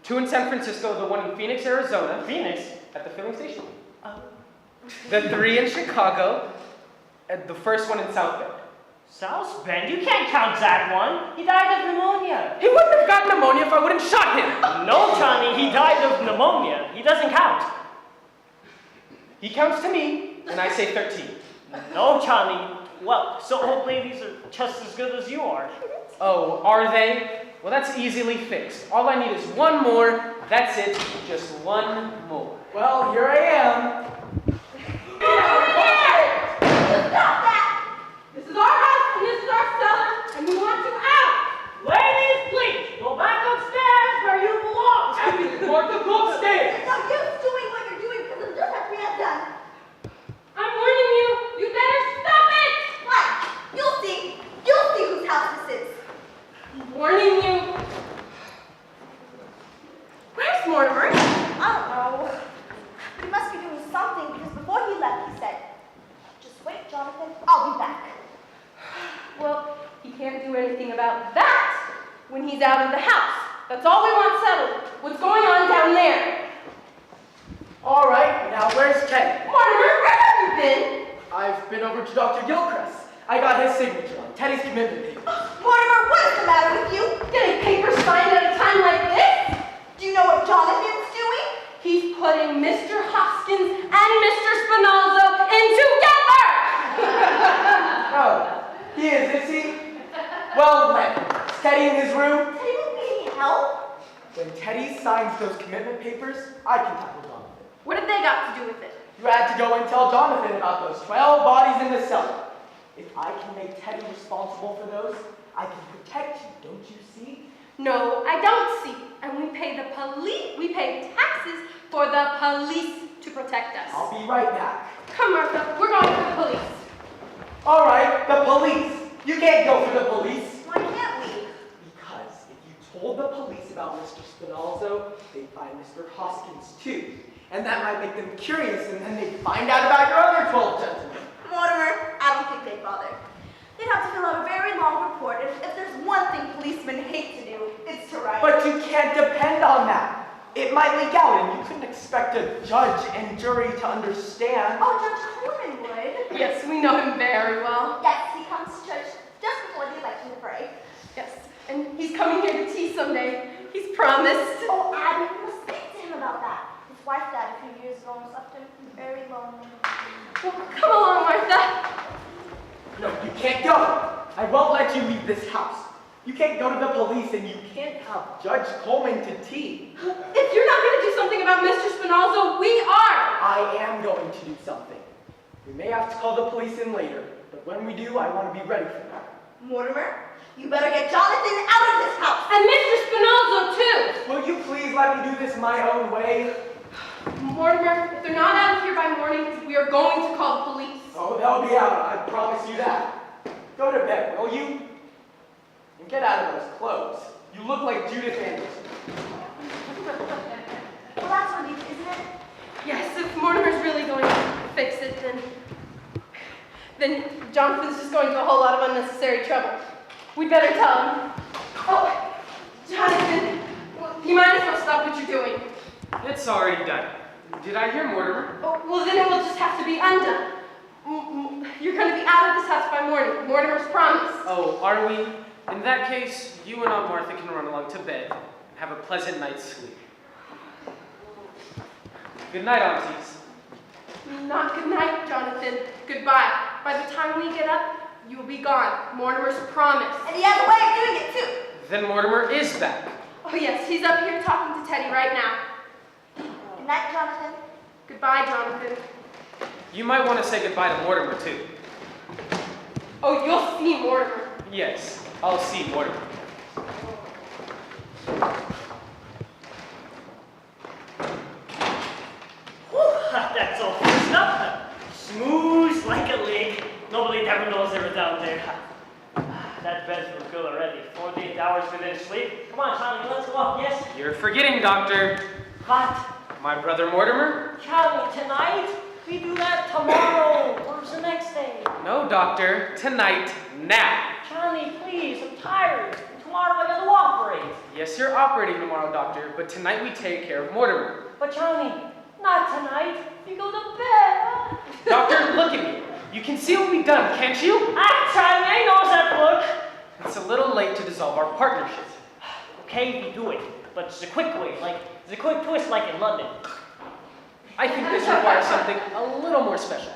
2 in San Francisco, the 1 in Phoenix, Arizona. Phoenix? At the filling station. The 3 in Chicago, and the first one in South Bend. South Bend? You can't count that one. He died of pneumonia. He wouldn't have gotten pneumonia if I wouldn't shot him. No, Johnny, he died of pneumonia. He doesn't count. He counts to me, and I say 13. No, Johnny. Well, so old ladies are just as good as you are. Oh, are they? Well, that's easily fixed. All I need is one more. That's it. Just one more. Well, here I am. Stop that! This is our house and this is our cellar, and we want you out! Ladies, please, go back upstairs where you belong. Abby, Martha, go upstairs. No use doing what you're doing because it'll just have to be undone. I'm warning you, you better stop it! What? You'll see. You'll see whose house this is. I'm warning you. Where's Mortimer? I don't know. But he must be doing something because before he left, he said, "Just wait, Jonathan. I'll be back." Well, he can't do anything about that when he's out of the house. That's all we want settled. What's going on down there? All right, now where's Teddy? Mortimer, where have you been? I've been over to Dr. Gilchrist. I got his signature on Teddy's commitment papers. Mortimer, what is the matter with you? Getting papers signed at a time like this? Do you know what Jonathan's doing? He's putting Mr. Hoskins and Mr. Spinozzo in together! Oh, he is he? Well, when? Is Teddy in his room? Teddy won't need any help. When Teddy signs those commitment papers, I can tackle Jonathan. What have they got to do with it? You had to go and tell Jonathan about those 12 bodies in the cellar. If I can make Teddy responsible for those, I can protect you, don't you see? No, I don't see. And we pay taxes for the police to protect us. I'll be right back. Come, Martha, we're going for the police. All right, the police. You can't go for the police. Why can't we? Because if you told the police about Mr. Spinozzo, they'd find Mr. Hoskins too. And that might make them curious, and then they'd find out about your other 12 gentlemen. Mortimer, I don't think they'd bother. They'd have to fill out a very long report, and if there's one thing policemen hate to do, it's to write. But you can't depend on that. It might leak out, and you couldn't expect a judge and jury to understand. Oh, Judge Coleman would. Yes, we know him very well. Yes, he comes to church just before the election to pray. Yes, and he's coming here to tea someday. He's promised. Oh, Abby, you must speak to him about that. His wife died a few years ago and left him very lonely. Well, come along, Martha. No, you can't go. I won't let you leave this house. You can't go to the police, and you can't have Judge Coleman to tea. If you're not going to do something about Mr. Spinozzo, we are. I am going to do something. We may have to call the police in later, but when we do, I want to be ready for that. Mortimer, you better get Jonathan out of this house. And Mr. Spinozzo, too. Will you please let me do this my own way? Mortimer, if they're not out of here by morning, we are going to call the police. Oh, they'll be out. I promise you that. Go to bed, will you? And get out of those clothes. You look like Judith Anderson. Well, that's relief, isn't it? Yes, if Mortimer's really going to fix it, then Jonathan's just going to a whole lot of unnecessary trouble. We'd better tell him. Oh, Jonathan, you might as well stop what you're doing. It's already done. Did I hear Mortimer? Oh, well, then it will just have to be undone. You're going to be out of this house by morning. Mortimer's promised. Oh, are we? In that case, you and Aunt Martha can run along to bed and have a pleasant night's sleep. Good night, aunties. Not good night, Jonathan. Goodbye. By the time we get up, you'll be gone. Mortimer's promised. And he has a way of doing it, too. Then Mortimer is back. Oh, Oh yes, he's up here talking to Teddy right now. Good night, Jonathan. Goodbye, Jonathan. You might want to say goodbye to Mortimer, too. Oh, you'll see Mortimer. Yes, I'll see Mortimer. That's all fixed up. Smooth like a lake. Nobody ever knows they were down there. That bed's for good already. 48 hours within sleep. Come on, Charlie, let's go up, yes? You're forgetting, Doctor. What? My brother Mortimer? Charlie, tonight? We do that tomorrow. Or the next day. No, Doctor. Tonight, now. Charlie, please, I'm tired. Tomorrow I gotta operate. Yes, you're operating tomorrow, Doctor, but tonight we take care of Mortimer. But Charlie, not tonight. You go to bed. Doctor, look at me. You can see what we've done, can't you? Charlie, I know that look. It's a little late to dissolve our partnership. Okay, we do it. But it's a quick way, like, it's a quick twist like in London. I think this requires something a little more special.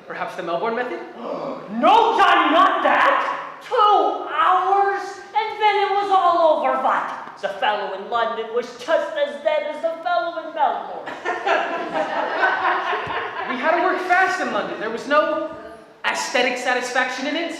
Perhaps the Melbourne method? No, Johnny, not that! 2 hours, and then it was all over. What? The fellow in London was just as dead as the fellow in Melbourne. We had to work fast in London. There was no aesthetic satisfaction in it.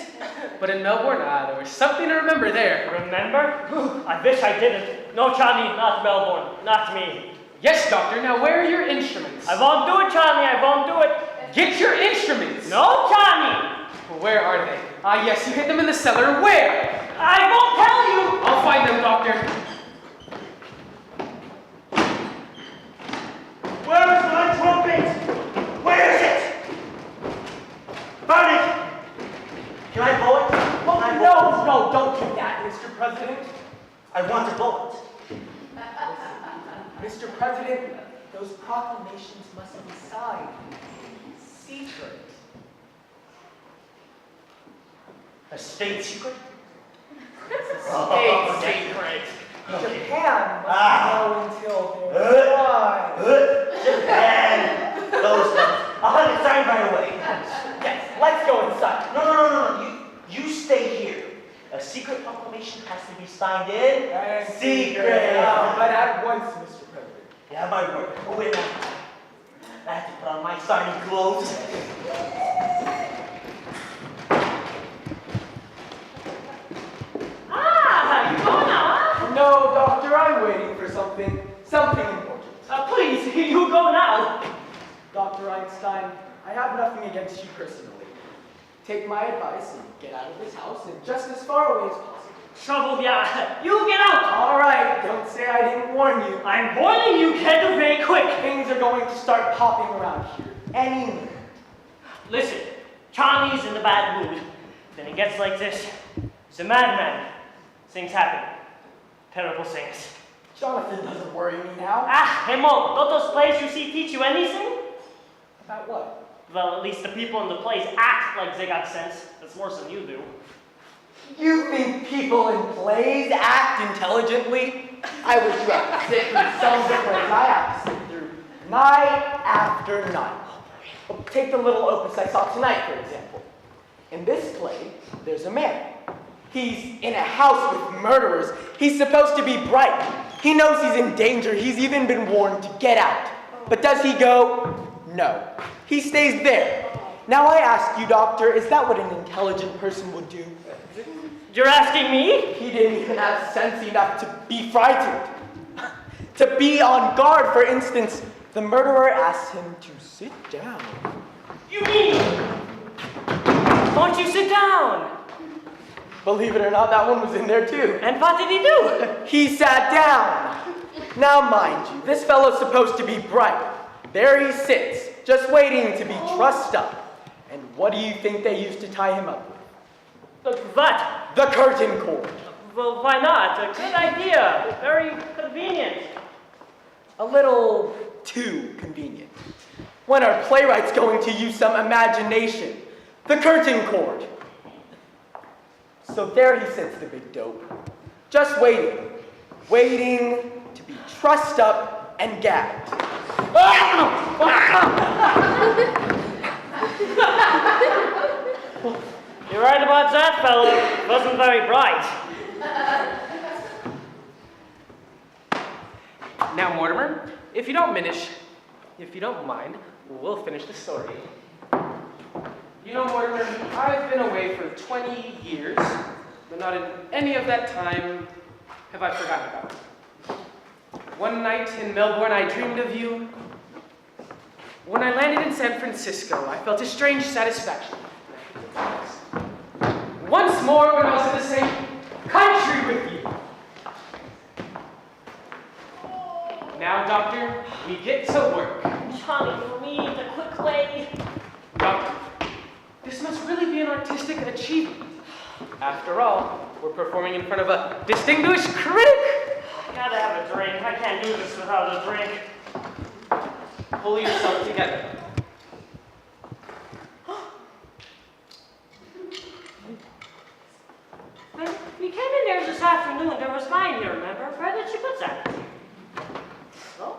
But in Melbourne, there was something to remember there. Remember? I wish I didn't. No, Johnny, not Melbourne. Not me. Yes, Doctor. Now, where are your instruments? I won't do it, Johnny. I won't do it. Get your instruments! No, Johnny! Where are they? Ah, yes, you hid them in the cellar. Where? I won't tell you! I'll find them, Doctor. Where is my trumpet? Where is it? Found it! Can I blow it? Oh, Can I blow no, no, don't do that, Mr. President. I want to blow it. Mr. President, those proclamations must be signed. Secret. A state secret? State secret. Japan must know until Uh, they're fine. Japan! Those things. I'll have it signed right away. Yes, let's go inside. No. You stay here. A secret proclamation has to be signed in. Secret! But at once, Mr. President. Yeah, my word. Oh, wait now. I have to put on my signing clothes. You go now, huh? No, Doctor, I'm waiting for something important. Please, you go now. Dr. Einstein, I have nothing against you personally. Take my advice and get out of this house and just as far away as possible. Trouble, yeah. You get out. All right, don't say I didn't warn you. I'm warning you, get away quick. Things are going to start popping around here any minute. Listen, Charlie's in a bad mood. Then it gets like this. He's a madman. Things happen. Terrible things. Jonathan doesn't worry me now. Hey Mo, don't those plays you see teach you anything? About what? Well, at least the people in the plays act like they got sense. That's worse than you do. You think people in plays act intelligently? I wish you had to sit through some of the plays I have to sit through night after night. Take the little opus I saw tonight, for example. In this play, there's a man. He's in a house with murderers. He's supposed to be bright. He knows he's in danger. He's even been warned to get out. But does he go? No. He stays there. Now I ask you, Doctor, is that what an intelligent person would do? You're asking me? He didn't even have sense enough to be frightened. To be on guard, for instance, the murderer asked him to sit down. You mean? Won't you sit down? Believe it or not, that one was in there too. And what did he do? He sat down. Now mind you, this fellow's supposed to be bright. There he sits, just waiting to be trussed up. And what do you think they used to tie him up with? What? The curtain cord. Well, why not? A good idea. Very convenient. A little too convenient. When are playwrights going to use some imagination? The curtain cord. So there he sits, the big dope. Just waiting. Waiting to be trussed up and gagged. You're right about that, fellow. It wasn't very bright. Now, Mortimer, if you don't mind, we'll finish the story. You know, Mortimer, I've been away for 20 years, but not in any of that time have I forgotten about you. One night in Melbourne, I dreamed of you. When I landed in San Francisco, I felt a strange satisfaction. Once more, when I was in the same country with you. Now, Doctor, we get to work. Johnny, you need the quick way. Doctor, this must really be an artistic achievement. After all, we're performing in front of a distinguished critic. I gotta have a drink. I can't do this without a drink. Pull yourself together. When we came in there this afternoon, there was mine here, remember? Where did she put that? Oh?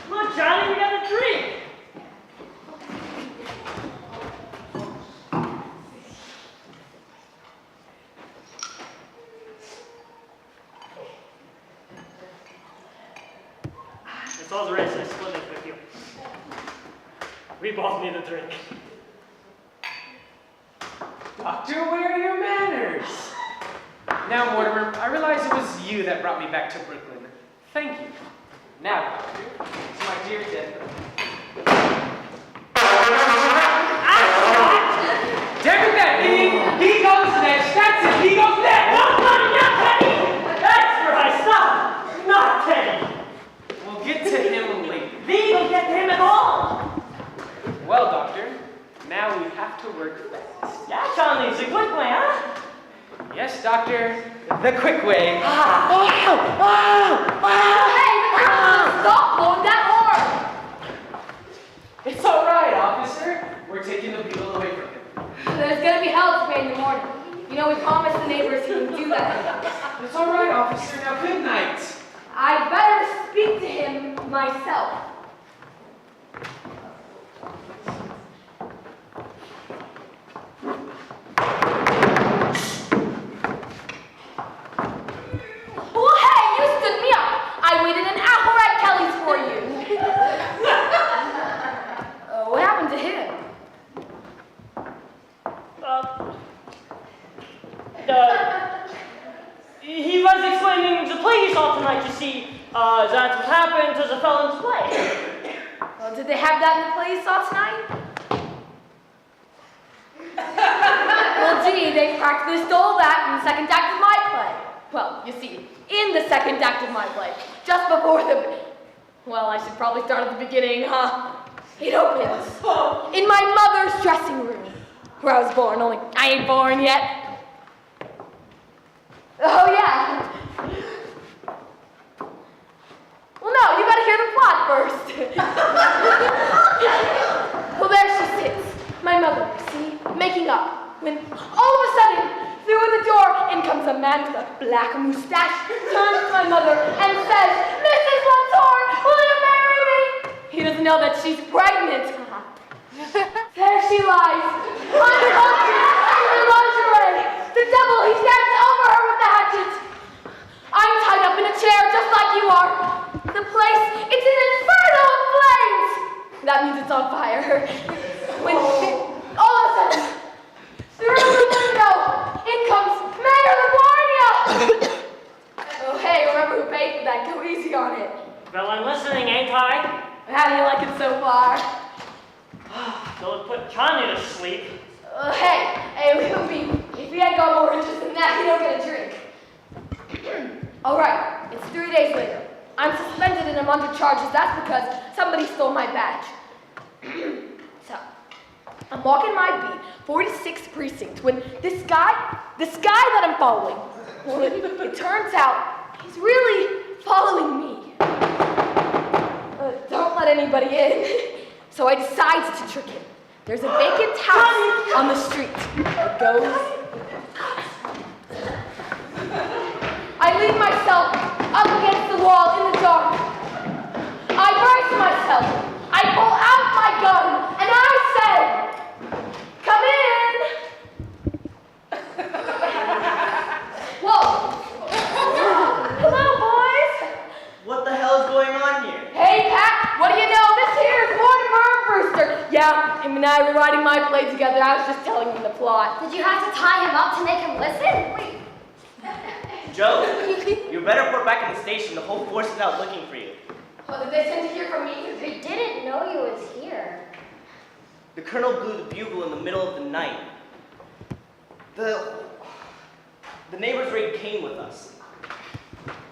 Come on, Johnny, we got a drink. That's all there is. I split it with you. We both need a drink. Doctor, where are your manners? Now, Mortimer, I realize it was you that brought me back to Brooklyn. Thank you. Now, Doctor, to my dear dead brother. Damn it, that he goes next. That's it. He goes next. No, not Teddy. That's where I stop. Not Teddy. We'll get to him later. We don't get to him at all. Well, Doctor, now we have to work fast. Yeah, Johnny, it's a quick way, huh? Yes, Doctor, the quick way. Hey, stop blowing that horn! It's all right, officer. We're taking the beetle away from him. There's gonna be hell to pay in the morning. You know, we promised the neighbors he would do that. It's all right, officer. Now, good night. I'd better speak to him myself. Well, hey, you stood me up. I waited an hour at Kelly's for you. What happened to him? He was explaining the play he saw tonight, you see. That's what happened to the felon's play. Well, did they have that in the play you saw tonight? Well, gee, they practically stole that from the second act of my play. Well, you see, in the second act of my play, just before well, I should probably start at the beginning, huh? It opens in my mother's dressing room, where I was born, only I ain't born yet. Oh, yeah. Well, no, you gotta hear the plot first. Well, there she sits, my mother, see, making up, when all of a sudden, through the door, in comes a man with a black mustache, turns to my mother, and says, "Mrs. Latour, will you marry me?" He doesn't know that she's pregnant. There she lies, unconscious, in lingerie. The devil, he stands over her with the hatchet. I'm tied up in a chair just like you are. The place, it's an inferno of flames. That means it's on fire. When all of a sudden, through the window, in comes Mayor LaGuardia. Oh, hey, remember who paid for that? Go easy on it. Well, I'm listening, ain't I? How do you like it so far? Don't put Johnny to sleep. Hey, if we had got more interest than that, you don't get a drink. All right, it's 3 days later. I'm suspended and I'm under charges. That's because somebody stole my badge. So, I'm walking my beat, 46th precinct, when this guy that I'm following, well, it turns out he's really following me. Don't let anybody in. So I decide to trick him. There's a vacant house on the street. It goes. I leave myself up against the wall in the dark. I brace myself. I pull out my gun and I say, "Come in." Whoa. Hello, boy. Yeah, him and I were writing my play together. I was just telling him the plot. Did you have to tie him up to make him listen? Wait. Joe, you better report back in the station. The whole force is out looking for you. Oh, did they send you here from me? We didn't know you was here. The colonel blew the bugle in the middle of the night. The neighbors raided Kane with us.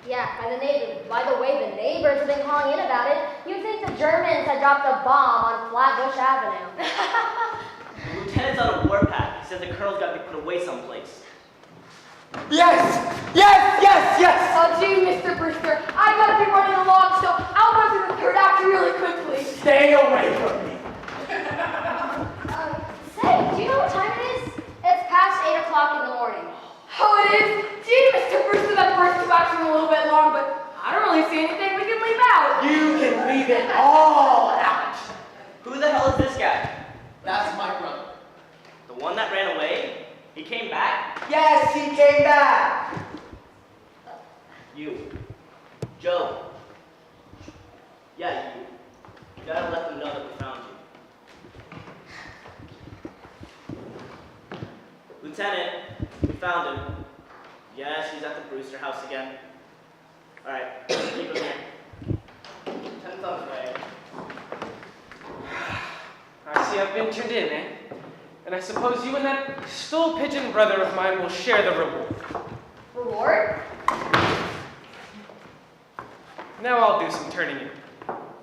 Yeah, by the way, the neighbors have been calling in about it. You'd think the Germans had dropped a bomb on Flatbush Avenue. The lieutenant's on a warpath. He says the colonel's got to be put away someplace. Yes! Yes! Yes! Yes! Oh, gee, Mr. Brewster, I gotta be running along, so I'll run through the third act really quickly. Stay away from me. Say, do you know what time it is? It's past 8 o'clock in the morning. Oh, it is? Gee, Mr. Brewster, that first two acts were a little bit long, but I don't really see anything we can leave out. You can leave it all out. Who the hell is this guy? That's my brother. The one that ran away? He came back? Yes, he came back. You. Joe. Yeah, you. You gotta let them know that we found you. Lieutenant, we found him. Yeah, she's at the Brewster house again. Alright, keep him here. 10 thumbs away. I see I've been turned in, eh? And I suppose you and that stool pigeon brother of mine will share the reward. Reward? Now I'll do some turning in.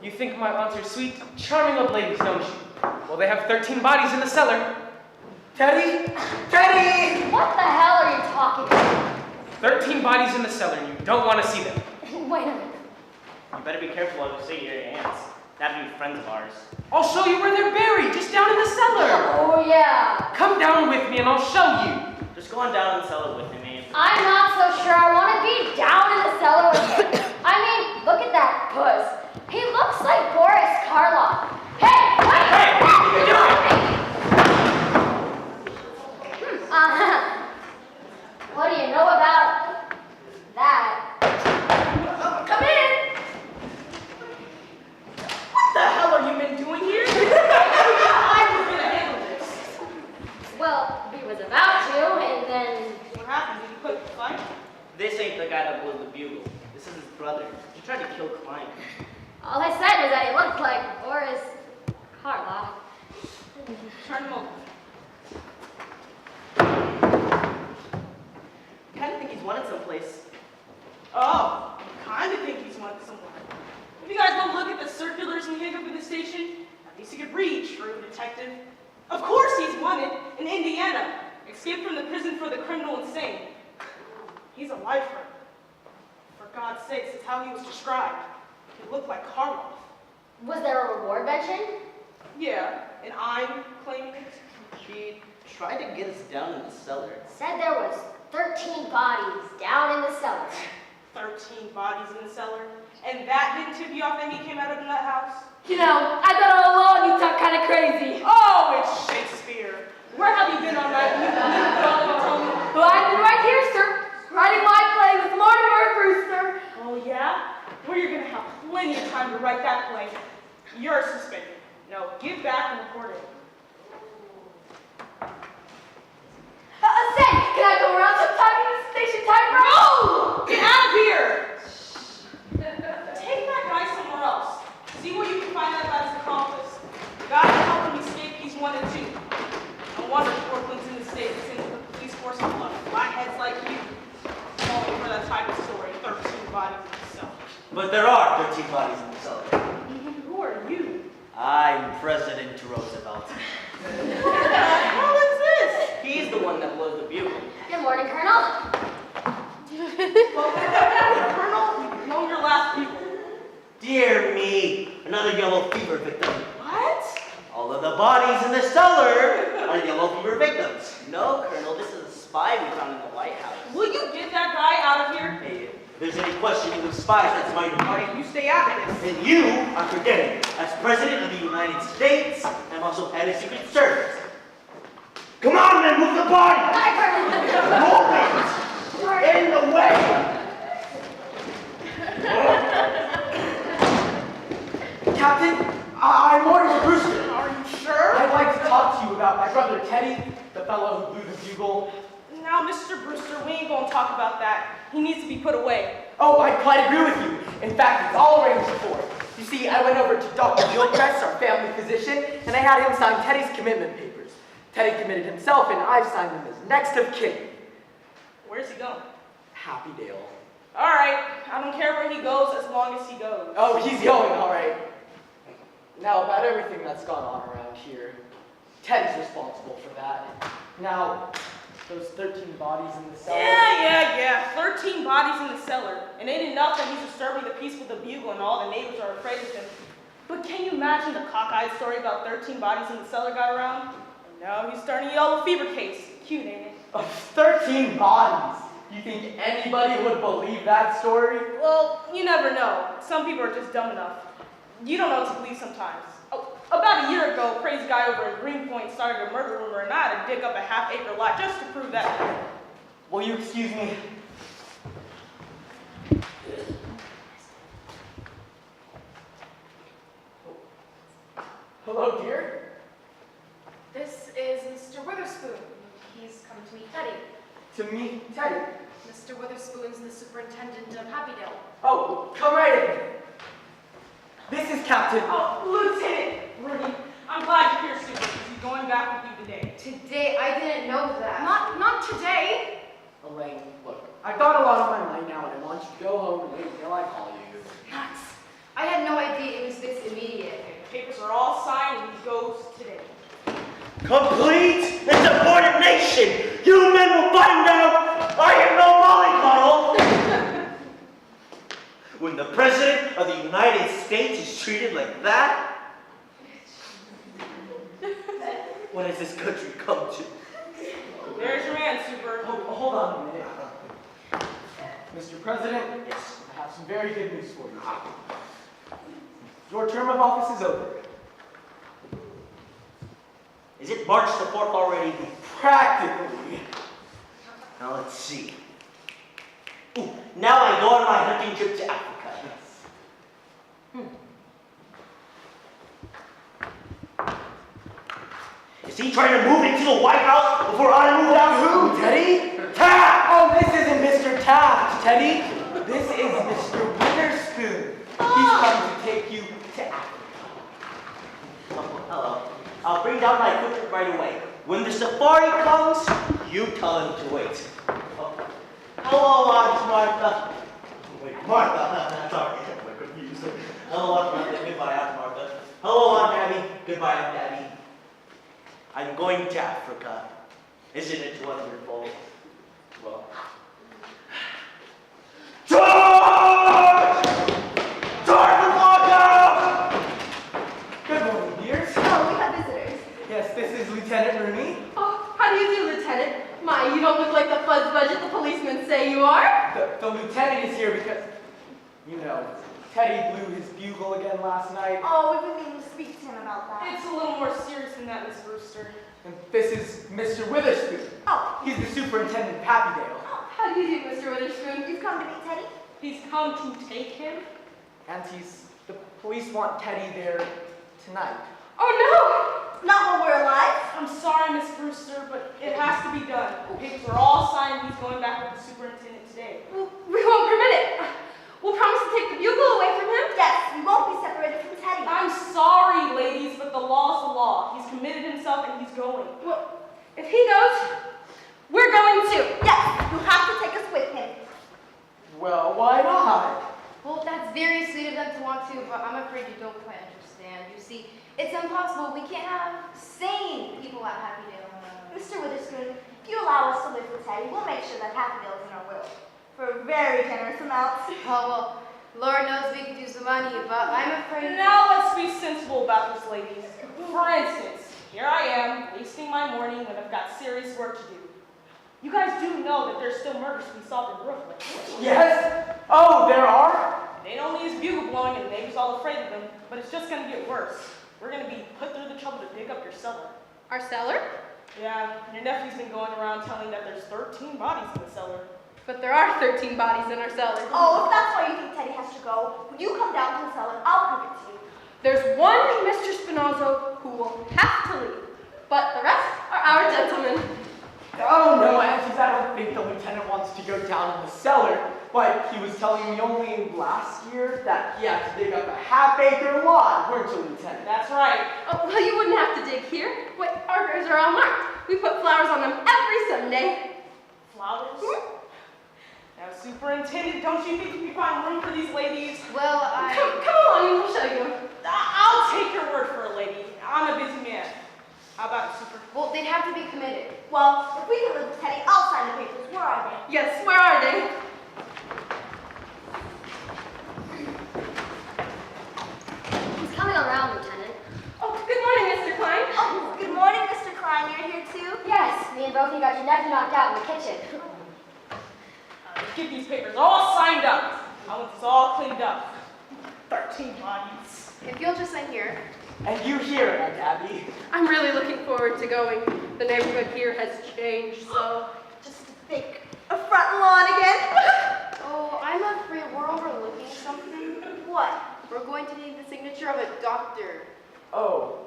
You think my aunts are sweet, charming old ladies, don't you? Well, they have 13 bodies in the cellar. Teddy? Teddy! What the hell are you talking about? 13 bodies in the cellar, and you don't want to see them. Wait a minute. You better be careful what you say to your aunts. That'd be friends of ours. I'll show you where they're buried, just down in the cellar. Oh, yeah. Come down with me and I'll show you. Just go on down in the cellar with me. I'm not so sure I want to be down in the cellar with him. I mean, look at that puss. He looks like Boris Karloff. Hey, wait! Hey, what are you doing? What do you know about that? Come in! What the hell are you men doing here? I was gonna handle this. Well, we was about to, and then... What happened? Did you put up a fight? This ain't the guy that blew the bugle. This is his brother. He tried to kill Klein. All I said was that he looked like Boris Karloff. Turn him over. Kinda think he's wanted someplace. Oh, kind of think he's wanted somewhere. If you guys don't look at the circulars we hang up in the station, at least you could read, true detective. Of course he's wanted in Indiana. Escaped from the prison for the criminal insane. He's a lifer. For God's sakes, it's how he was described. He looked like Karloff. Was there a reward mentioned? Yeah, and I'm claiming it. He tried to get us down in the cellar. Said there was 13 bodies down in the cellar. 13 bodies in the cellar. And that didn't tip you off that he came out of the nut house? You know, I thought all along you talk kind of crazy. Oh, it's Shakespeare. Where have you been all night? Well, I've been right here, sir, writing my play with Mortimer Brewster. Oh, yeah? Well, you're gonna have plenty of time to write that play. You're suspended. No, give back and report it. Say, can I go around sometime in the station typewriter? No! Get out of here! Take that guy somewhere else. See where you can find that guy's accomplice. The guy who helped him escape, he's wanted too. No wonder Brooklyn's in the state that's in the police force full of flatheads like you. Falling for that type of story, 13 bodies in the cellar. But there are 13 bodies in the cellar. Who are you? I'm President Roosevelt. What the hell is this? He's the one that blows the bugle. Good morning, Colonel. Colonel, know your last people. Dear me, another yellow fever victim. What? All of the bodies in the cellar are yellow fever victims. No, Colonel, this is a spy we found in the White House. Will you get that guy out of here? Hey, if there's any questioning of spies, that's my department. You stay out of this. And you are forgetting, as President of the United States, I'm also head of Secret Service. Come on, man, move the body! Hi, Colonel. Move it! In the way! Captain, I'm Mortimer Brewster. Are you sure? Teddy, the fellow who blew the bugle? Now, Mr. Brewster, we ain't gonna talk about that. He needs to be put away. Oh, I quite agree with you. In fact, it's all arranged for. You see, I went over to Dr. Gilchrist, our family physician, and I had him sign Teddy's commitment papers. Teddy committed himself, and I've signed them as next of kin. Where's he going? Happydale. All right, I don't care where he goes as long as he goes. Oh, he's going, all right. Now, about everything that's gone on around here, Teddy's responsible for that. Now, those 13 bodies in the cellar. Yeah. 13 bodies in the cellar. It ain't enough that he's disturbing the peace with the bugle and all the neighbors are afraid of him. But can you imagine the cockeyed story about 13 bodies in the cellar got around? And now he's starting a yellow fever case. Cute, ain't it? Of 13 bodies. You think anybody would believe that story? Well, you never know. Some people are just dumb enough. You don't know what to believe sometimes. Oh, about a year ago, a crazy guy over at Greenpoint started a murder rumor and I had to dig up a half-acre lot just to prove that. Will you excuse me? Hello, dear. This is Mr. Witherspoon. He's come to meet Teddy. To meet Teddy. Mr. Witherspoon's the superintendent of Happydale. Oh, come right in. This is Captain. Oh, Lieutenant Rudy, I'm glad you're here, Super, because he's going back with you today. Today? I didn't know that. Not today. Elaine, look, I've got a lot on my mind now, and I want you to go home and wait until I call you. Nuts. I had no idea it was this immediate. The papers are all signed and he goes today. Complete and subordination! You men will find out I am no mollycoddle! When the President of the United States is treated like that, what has this country come to? There's your man, Super. Hold on a minute. Mr. President, yes, I have some very good news for you. Your term of office is over. Is it March the 4th already? Practically. Now let's see. Ooh, now I go on my hunting trip to Africa. Is he trying to move into the White House before I move out? Who, Teddy? Taft! Oh, this isn't Mr. Taft, Teddy. This is Mr. Witherspoon. He's come to take you to Africa. Oh, hello. I'll bring down my equipment right away. When the safari comes, you tell him to wait. Oh. Hello, Aunt Martha. Wait, Martha. Sorry, I'm confused. Hello, Aunt Martha. Goodbye, Aunt Martha. Hello, Aunt Abby. Goodbye, Aunt Abby. I'm going to Africa. Isn't it wonderful? Well. George! George the Lockout! Good morning, dears. Oh, we have visitors. Yes, this is Lieutenant Rooney. Oh, how do you do, Lieutenant? My, you don't look like the fuzz budget the policemen say you are. The lieutenant is here because, you know, Teddy blew his bugle again last night. Oh, we've been meaning to speak to him about that. It's a little more serious than that, Miss Brewster. And this is Mr. Witherspoon. Oh. He's the superintendent of Happydale. Oh, how do you do, Mr. Witherspoon? You've come to meet Teddy? He's come to take him? And the police want Teddy there tonight. Oh, no! Not while we're alive. I'm sorry, Miss Brewster, but it has to be done. The papers are all signed. He's going back with the superintendent today. We won't permit it. We'll promise to take the bugle away from him. Yes, we won't be separated from Teddy. I'm sorry, ladies, but the law's the law. He's committed himself and he's going. Well, if he goes, we're going too. Yes, you have to take us with him. Well, why not? Well, that's very sweet of them to want to, but I'm afraid you don't quite understand. You see, it's impossible. We can't have sane people at Happydale. Mr. Witherspoon, if you allow us to live with Teddy, we'll make sure that Happydale is in our will. For a very generous amount. Oh, well, Lord knows we could use the money, but I'm afraid... Now let's be sensible about this, ladies. For instance, here I am, wasting my morning when I've got serious work to do. You guys do know that there's still murders to be solved in Brooklyn. Yes? Oh, there are? They only use bugle blowing and the neighbors all afraid of them, but it's just gonna get worse. We're gonna be put through the trouble to dig up your cellar. Our cellar? Yeah, your nephew's been going around telling that there's 13 bodies in the cellar. But there are 13 bodies in our cellar. Oh, if that's why you think Teddy has to go, when you come down to the cellar, I'll prove it to you. There's one Mr. Spinozzo who will have to leave. but the rest are our gentlemen. Oh no, Aunties, I don't think the lieutenant wants to go down in the cellar. Like he was telling me only last year that he had to dig up a half-acre lot, weren't you, Lieutenant? That's right. Oh, well, you wouldn't have to dig here. Wait, our graves are all marked. We put flowers on them every Sunday. Flowers? Now, Superintendent, don't you think you can find room for these ladies? Well, Come along and we'll show you. I'll take your word for a lady. I'm a busy man. How about it, Super? Well, they'd have to be committed. Well, if we can live with Teddy, I'll sign the papers. Where are they? Yes, where are they? He's coming around, Lieutenant. Oh, good morning, Mr. Klein. Oh, good morning, Mr. Klein. You're here too? Yes, me and Brooke got your nephew knocked out in the kitchen. Let's get these papers all signed up. I want this all cleaned up. 13 bodies. If you'll just sign here. And you hear it, Aunt Abby. I'm really looking forward to going. The neighborhood here has changed so. Just to think, a front lawn again? Oh, I'm afraid we're overlooking something. What? We're going to need the signature of a doctor. Oh,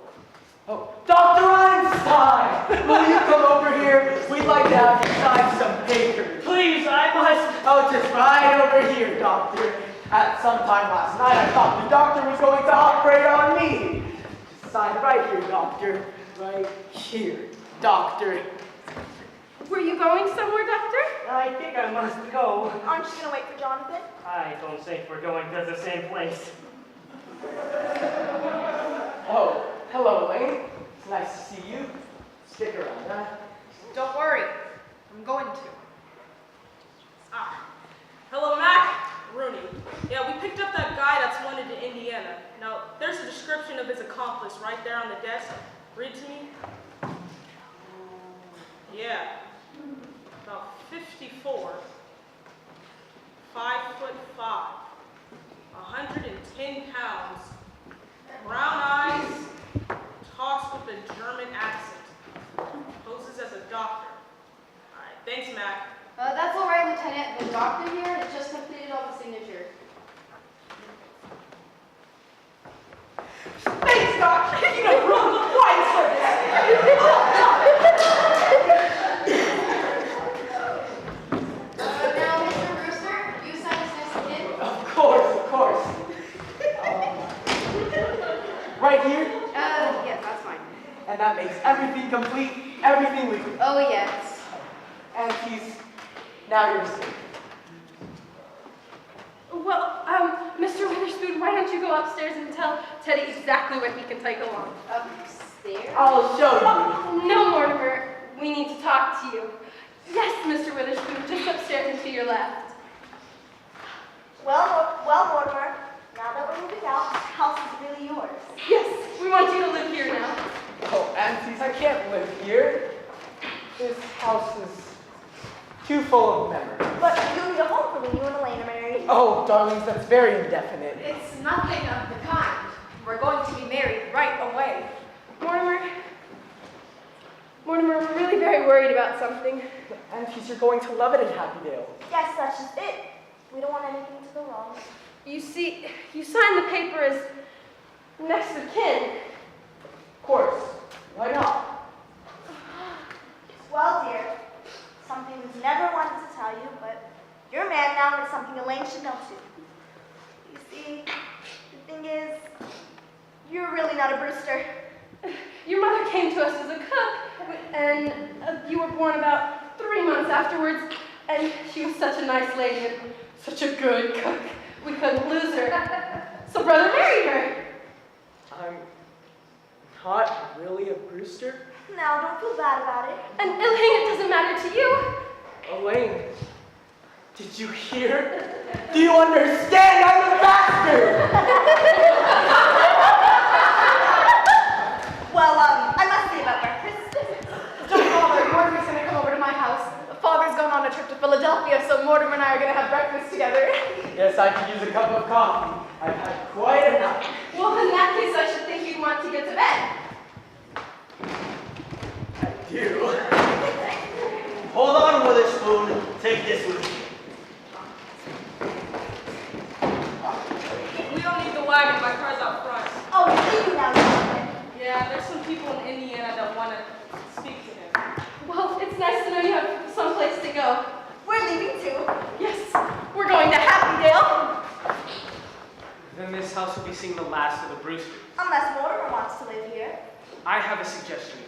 Dr. Einstein! Will you come over here? We'd like to have you sign some papers. Please, I must. Oh, just right over here, Doctor. At some time last night, I thought the doctor was going to operate on me. Just sign right here, Doctor. Right here, Doctor. Were you going somewhere, Doctor? I think I must go. Aren't you gonna wait for Jonathan? I don't think we're going to the same place. Oh, hello, Elaine. It's nice to see you. Stick around, huh? Don't worry. I'm going to. Hello, Mac. Rooney. Yeah, we picked up that guy that's wanted in Indiana. Now, there's a description of his accomplice right there on the desk. Read to me. Yeah. About 54. 5'5". 110 pounds. Brown eyes. Talks with a German accent. Poses as a doctor. All right, thanks, Mac. That's all right, Lieutenant. The doctor here has just completed all the signature. Thanks, Doc. You know, really look wise for this. Now, Mr. Brewster, you sign this next again. Of course. Right here? Yeah, that's fine. And that makes everything complete, everything legal. Oh, yes. Aunties, now you're safe. Well, Mr. Witherspoon, why don't you go upstairs and tell Teddy exactly what he can take along? Upstairs? I'll show you. No, Mortimer, we need to talk to you. Yes, Mr. Witherspoon, just upstairs and to your left. Well, Mortimer, now that we're moving out, the house is really yours. Yes, we want you to live here now. Oh, Aunties, I can't live here. This house is too full of memories. But you'll need a home for when you and Elaine are married. Oh, darlings, that's very indefinite. It's nothing of the kind. We're going to be married right away. Mortimer, we're really very worried about something. Aunties, you're going to love it in Happydale. Yes, that's just it. We don't want anything to go wrong. You see, you signed the paper as next of kin. Of course. Why not? Well, dear, something we've never wanted to tell you, but you're a man now and it's something Elaine should know too. You see, the thing is, you're really not a Brewster. Your mother came to us as a cook, and you were born about 3 months afterwards, and she was such a nice lady and such a good cook. We couldn't lose her. So brother married her. I'm not really a Brewster. Now, don't feel bad about it. And Elaine, it doesn't matter to you. Elaine, did you hear? Do you understand? I'm a bastard! Well, I must say about breakfast. Don't bother. Mortimer's going to come over to my house. Father's gone on a trip to Philadelphia, so Mortimer and I are going to have breakfast together. Yes, I could use a cup of coffee. I've had quite enough. Well, in that case, I should think you'd want to get to bed. I do. Hold on, Witherspoon. Take this with you. We don't need the wagon. My car's out front. Oh, you now, Jonathan. Yeah, there's some people in Indiana that want to seen the last of the Brewsters. Unless Mortimer wants to live here. I have a suggestion.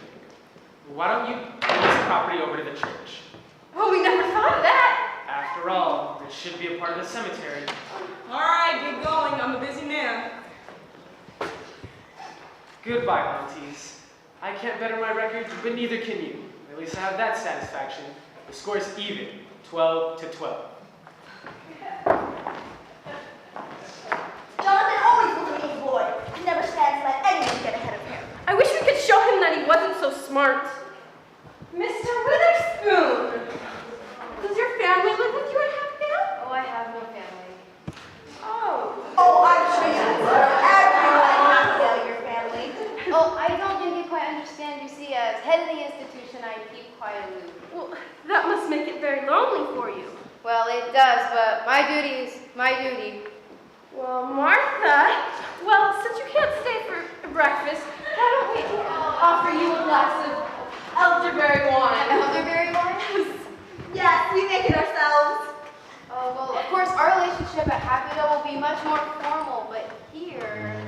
Why don't you give this property over to the church? Oh, we never thought of that. After all, it should be a part of the cemetery. All right, get going. I'm a busy man. Goodbye, Montes. I can't better my record, but neither can you. At least I have that satisfaction. The score's even, 12-12. Jonathan always was a mean boy. He never stands to let anyone get ahead of him. I wish we could show him that he wasn't so smart. Mr. Witherspoon! Does your family live with you at Hackdale? Oh, I have no family. Oh. Oh, I'm sure you deserve everyone not to tell your family. Oh, I don't think you quite understand. You see, as head of the institution, I keep quite aloof. Well, that must make it very lonely for you. Well, it does, but my duty is my duty. Well, Martha, since you can't stay for breakfast, why don't we offer you a glass of elderberry wine? Elderberry wine? Yes, we make it ourselves. Oh, well, of course, our relationship at Happydale will be much more formal, but here,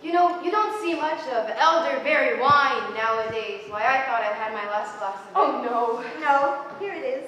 you know, you don't see much of elderberry wine nowadays. Why, I thought I had my last glass of it. Oh, no. No, here it is.